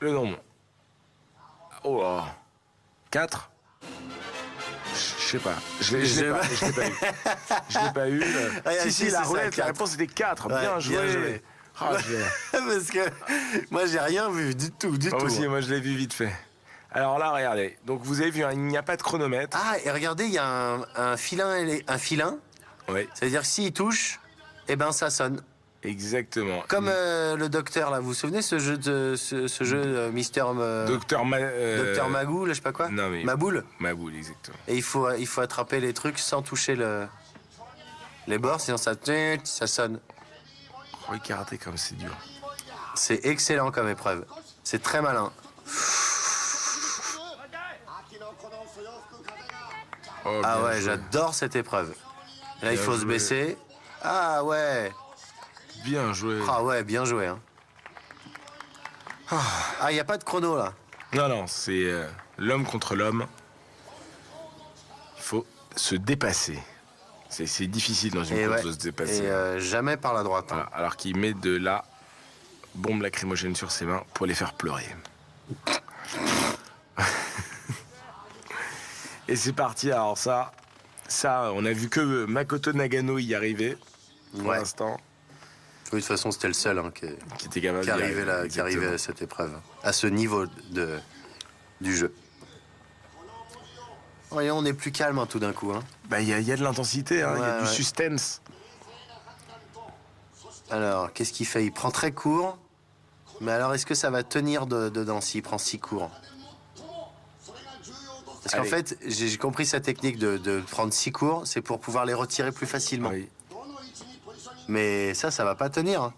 Speaker 2: le nombre. Oh là. 4 ? Je sais pas. Je l'ai pas eu. Je l'ai pas eu.
Speaker 3: Ah,
Speaker 2: si,
Speaker 3: si,
Speaker 2: la
Speaker 3: c'est ça,
Speaker 2: roulette, la
Speaker 3: 4.
Speaker 2: réponse était 4.
Speaker 3: Ouais,
Speaker 2: bien
Speaker 3: bien
Speaker 2: joué.
Speaker 3: joué.
Speaker 2: Ah,
Speaker 3: Parce que moi, j'ai rien vu du tout.
Speaker 2: moi aussi, moi, je l'ai vu vite fait. Alors là, regardez. Donc, vous avez vu, hein, il n'y a pas de chronomètre.
Speaker 3: Ah, et regardez, il y a un filin. Un filin.
Speaker 2: Oui.
Speaker 3: Ça veut dire que s'il touche, eh ben ça sonne.
Speaker 2: Exactement.
Speaker 3: Comme le docteur, là, vous vous souvenez ce jeu, ce jeu Mister
Speaker 2: Docteur
Speaker 3: Docteur Magou, là, je sais pas quoi.
Speaker 2: Non, mais...
Speaker 3: Maboule.
Speaker 2: Maboule, exactement.
Speaker 3: Et il faut attraper les trucs sans toucher les bords, sinon ça sonne.
Speaker 2: Regardez comme c'est dur.
Speaker 3: C'est excellent comme épreuve. C'est très malin.
Speaker 2: Oh,
Speaker 3: Ah
Speaker 2: bien
Speaker 3: ouais,
Speaker 2: joué.
Speaker 3: j'adore cette épreuve. Là, il
Speaker 2: Bien
Speaker 3: faut se
Speaker 2: joué.
Speaker 3: baisser. Ah ouais.
Speaker 2: Bien joué.
Speaker 3: Ah ouais, bien joué. Hein. Ah, il n'y a pas de chrono, là.
Speaker 2: Non, c'est l'homme contre l'homme. Il faut se dépasser. C'est difficile dans une course de se dépasser.
Speaker 3: Et jamais par la droite. Hein.
Speaker 2: Voilà, alors qu'il met de la bombe lacrymogène sur ses mains pour les faire pleurer. Et c'est parti, alors ça, on a vu que Makoto Nagano y arriver, pour
Speaker 3: Ouais.
Speaker 2: l'instant,
Speaker 3: Oui, de toute façon, c'était le seul hein, qui
Speaker 2: qui était capable d'y arriver.
Speaker 3: arrivait à cette épreuve, à ce niveau du jeu. Voyons, on est plus calme hein, tout d'un coup. Hein.
Speaker 2: Bah, il y a de l'intensité, hein, il y a
Speaker 3: Ouais,
Speaker 2: du
Speaker 3: ouais.
Speaker 2: suspense.
Speaker 3: Alors, qu'est-ce qu'il fait? Il prend très court. Mais alors, est-ce que ça va tenir dedans s'il prend si court? Parce qu'en
Speaker 2: Allez.
Speaker 3: fait, j'ai compris sa technique de prendre si court, c'est pour pouvoir les retirer plus facilement.
Speaker 2: Oui.
Speaker 3: Mais ça va pas tenir. Hein.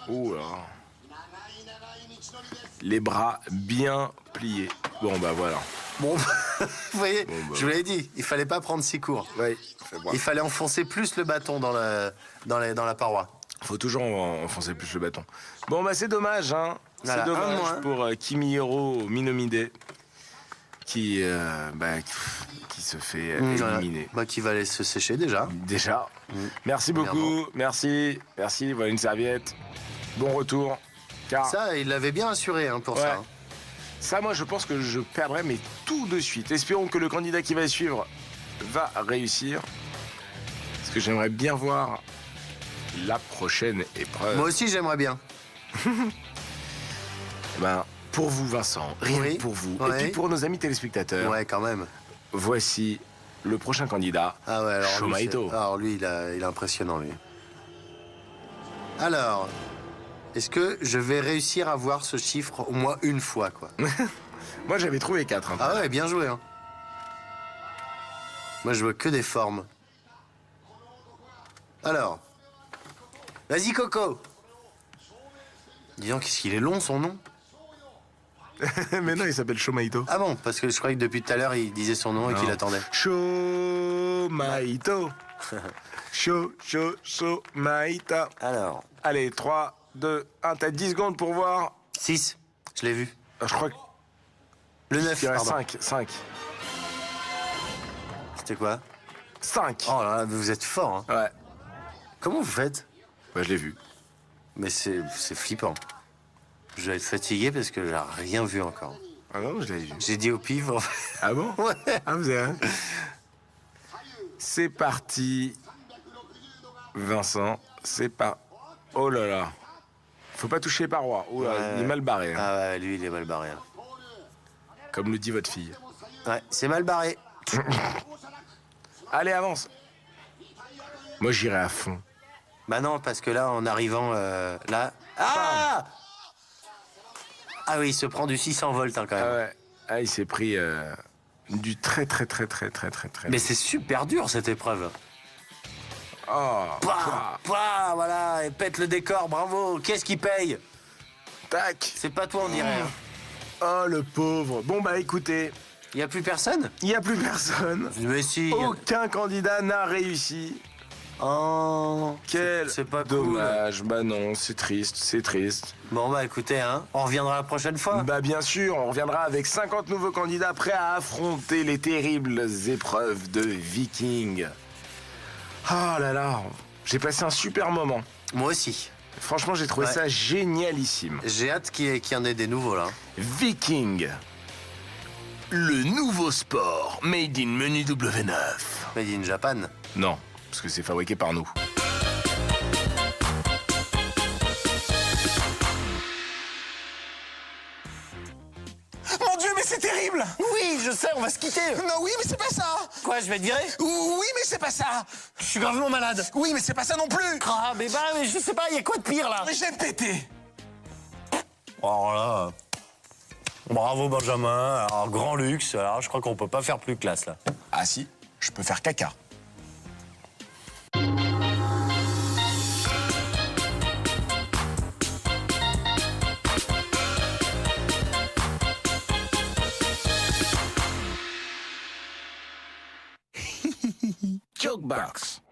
Speaker 2: Ouh là. Les bras bien pliés. Bon, bah voilà.
Speaker 3: Bon, vous voyez,
Speaker 2: Bon, bah.
Speaker 3: je vous l'avais dit, il fallait pas prendre si court.
Speaker 2: Oui.
Speaker 3: Il fallait enfoncer plus le bâton dans la paroi.
Speaker 2: Faut toujours enfoncer plus le bâton. Bon, bah c'est dommage, hein.
Speaker 3: Voilà,
Speaker 2: C'est
Speaker 3: un de
Speaker 2: dommage
Speaker 3: moins.
Speaker 2: pour Kimihiro Minomide qui se fait éliminer.
Speaker 3: Bah, qui va aller se sécher déjà.
Speaker 2: Déjà. Merci beaucoup. Merci. Voilà une serviette. Bon retour. Car
Speaker 3: Ça, il l'avait bien assuré hein, pour
Speaker 2: Ouais.
Speaker 3: ça. Hein.
Speaker 2: ça, moi, je pense que je perdrai, mais tout de suite. Espérons que le candidat qui va suivre va réussir. Parce que j'aimerais bien voir la prochaine épreuve.
Speaker 3: Moi aussi, j'aimerais bien.
Speaker 2: Ben, pour vous, Vincent, rien
Speaker 3: Oui.
Speaker 2: que pour vous,
Speaker 3: Ouais.
Speaker 2: et puis pour nos amis téléspectateurs,
Speaker 3: Ouais, quand même.
Speaker 2: voici le prochain candidat,
Speaker 3: Ah ouais, alors lui,
Speaker 2: Shomaito.
Speaker 3: alors lui, il est impressionnant, lui. Alors, est-ce que je vais réussir à voir ce chiffre au moins une fois, quoi?
Speaker 2: Moi, j'avais trouvé 4. Hein.
Speaker 3: Ah ouais, bien joué, hein. Moi, je vois que des formes. Alors, vas-y, Coco. Dis donc, qu'est-ce qu'il est long, son nom?
Speaker 2: Mais non, il s'appelle Shomaito.
Speaker 3: Ah bon, parce que je croyais que depuis tout à l'heure, il disait son nom et qu'il attendait.
Speaker 2: Shomaito. Shomaito.
Speaker 3: Alors,
Speaker 2: Allez, 3, 2, 1, t'as 10 secondes pour voir.
Speaker 3: 6, je l'ai vu.
Speaker 2: Je crois que
Speaker 3: Le 9,
Speaker 2: il reste
Speaker 3: pardon.
Speaker 2: 5.
Speaker 3: C'était quoi?
Speaker 2: 5.
Speaker 3: Oh là là, vous êtes fort, hein.
Speaker 2: Ouais,
Speaker 3: Comment vous faites?
Speaker 2: bah, je l'ai vu.
Speaker 3: Mais c'est flippant. Je vais être fatigué parce que j'ai rien vu encore.
Speaker 2: Ah non, je l'ai vu.
Speaker 3: J'ai dit au pif.
Speaker 2: Ah bon?
Speaker 3: Ouais.
Speaker 2: Ah, vous avez... C'est parti. Vincent, c'est pas... Oh là là. Faut pas toucher les parois. Oh là,
Speaker 3: Ouais.
Speaker 2: il est mal barré. Hein.
Speaker 3: Ah ouais, lui, il est mal barré. Hein.
Speaker 2: Comme le dit votre fille.
Speaker 3: Ouais, c'est mal barré.
Speaker 2: Allez, avance. Moi, j'irai à fond.
Speaker 3: Bah non, parce que là, en arrivant là... Ah! Ah oui, il se prend du 600 volts hein, quand même.
Speaker 2: Ah ouais. Ah, il s'est pris du très.
Speaker 3: Mais c'est super dur, cette épreuve.
Speaker 2: Oh.
Speaker 3: Pouah, pouah, voilà, et pète le décor, bravo. Qu'est-ce qui paye?
Speaker 2: Tac.
Speaker 3: C'est pas toi, on dirait. Hein.
Speaker 2: Oh, le pauvre. Bon, bah, écoutez,
Speaker 3: Y a plus personne?
Speaker 2: il n'y a plus personne.
Speaker 3: Mais si.
Speaker 2: Aucun candidat n'a réussi.
Speaker 3: Oh,
Speaker 2: Quel
Speaker 3: c'est pas
Speaker 2: dommage. Bah non, c'est triste.
Speaker 3: cool. Bon bah écoutez, hein, on reviendra la prochaine fois.
Speaker 2: Bah bien sûr, on reviendra avec 50 nouveaux candidats prêts à affronter les terribles épreuves de Viking. Oh là là, j'ai passé un super moment.
Speaker 3: Moi aussi.
Speaker 2: Franchement, j'ai trouvé
Speaker 3: Ouais.
Speaker 2: ça génialissime.
Speaker 3: J'ai hâte qu'il y en ait des nouveaux là.
Speaker 2: Viking. Le nouveau sport made in Menu W9.
Speaker 3: Made in Japan.
Speaker 2: Non, parce que c'est fabriqué par nous.
Speaker 1: Mon Dieu, mais c'est terrible.
Speaker 3: Oui, je sais, on va se quitter.
Speaker 1: Non, oui, mais c'est pas ça.
Speaker 3: Quoi, je vais te virer?
Speaker 1: Oui, mais c'est pas ça.
Speaker 3: Je suis gravement malade.
Speaker 1: Oui, mais c'est pas ça non plus.
Speaker 3: Ah, mais je sais pas, il y a quoi de pire là?
Speaker 1: Mais j'ai pété.
Speaker 3: Alors là, bravo Benjamin, alors grand luxe, alors je crois qu'on peut pas faire plus classe là.
Speaker 1: Ah si, je peux faire caca.
Speaker 2: Jokebox.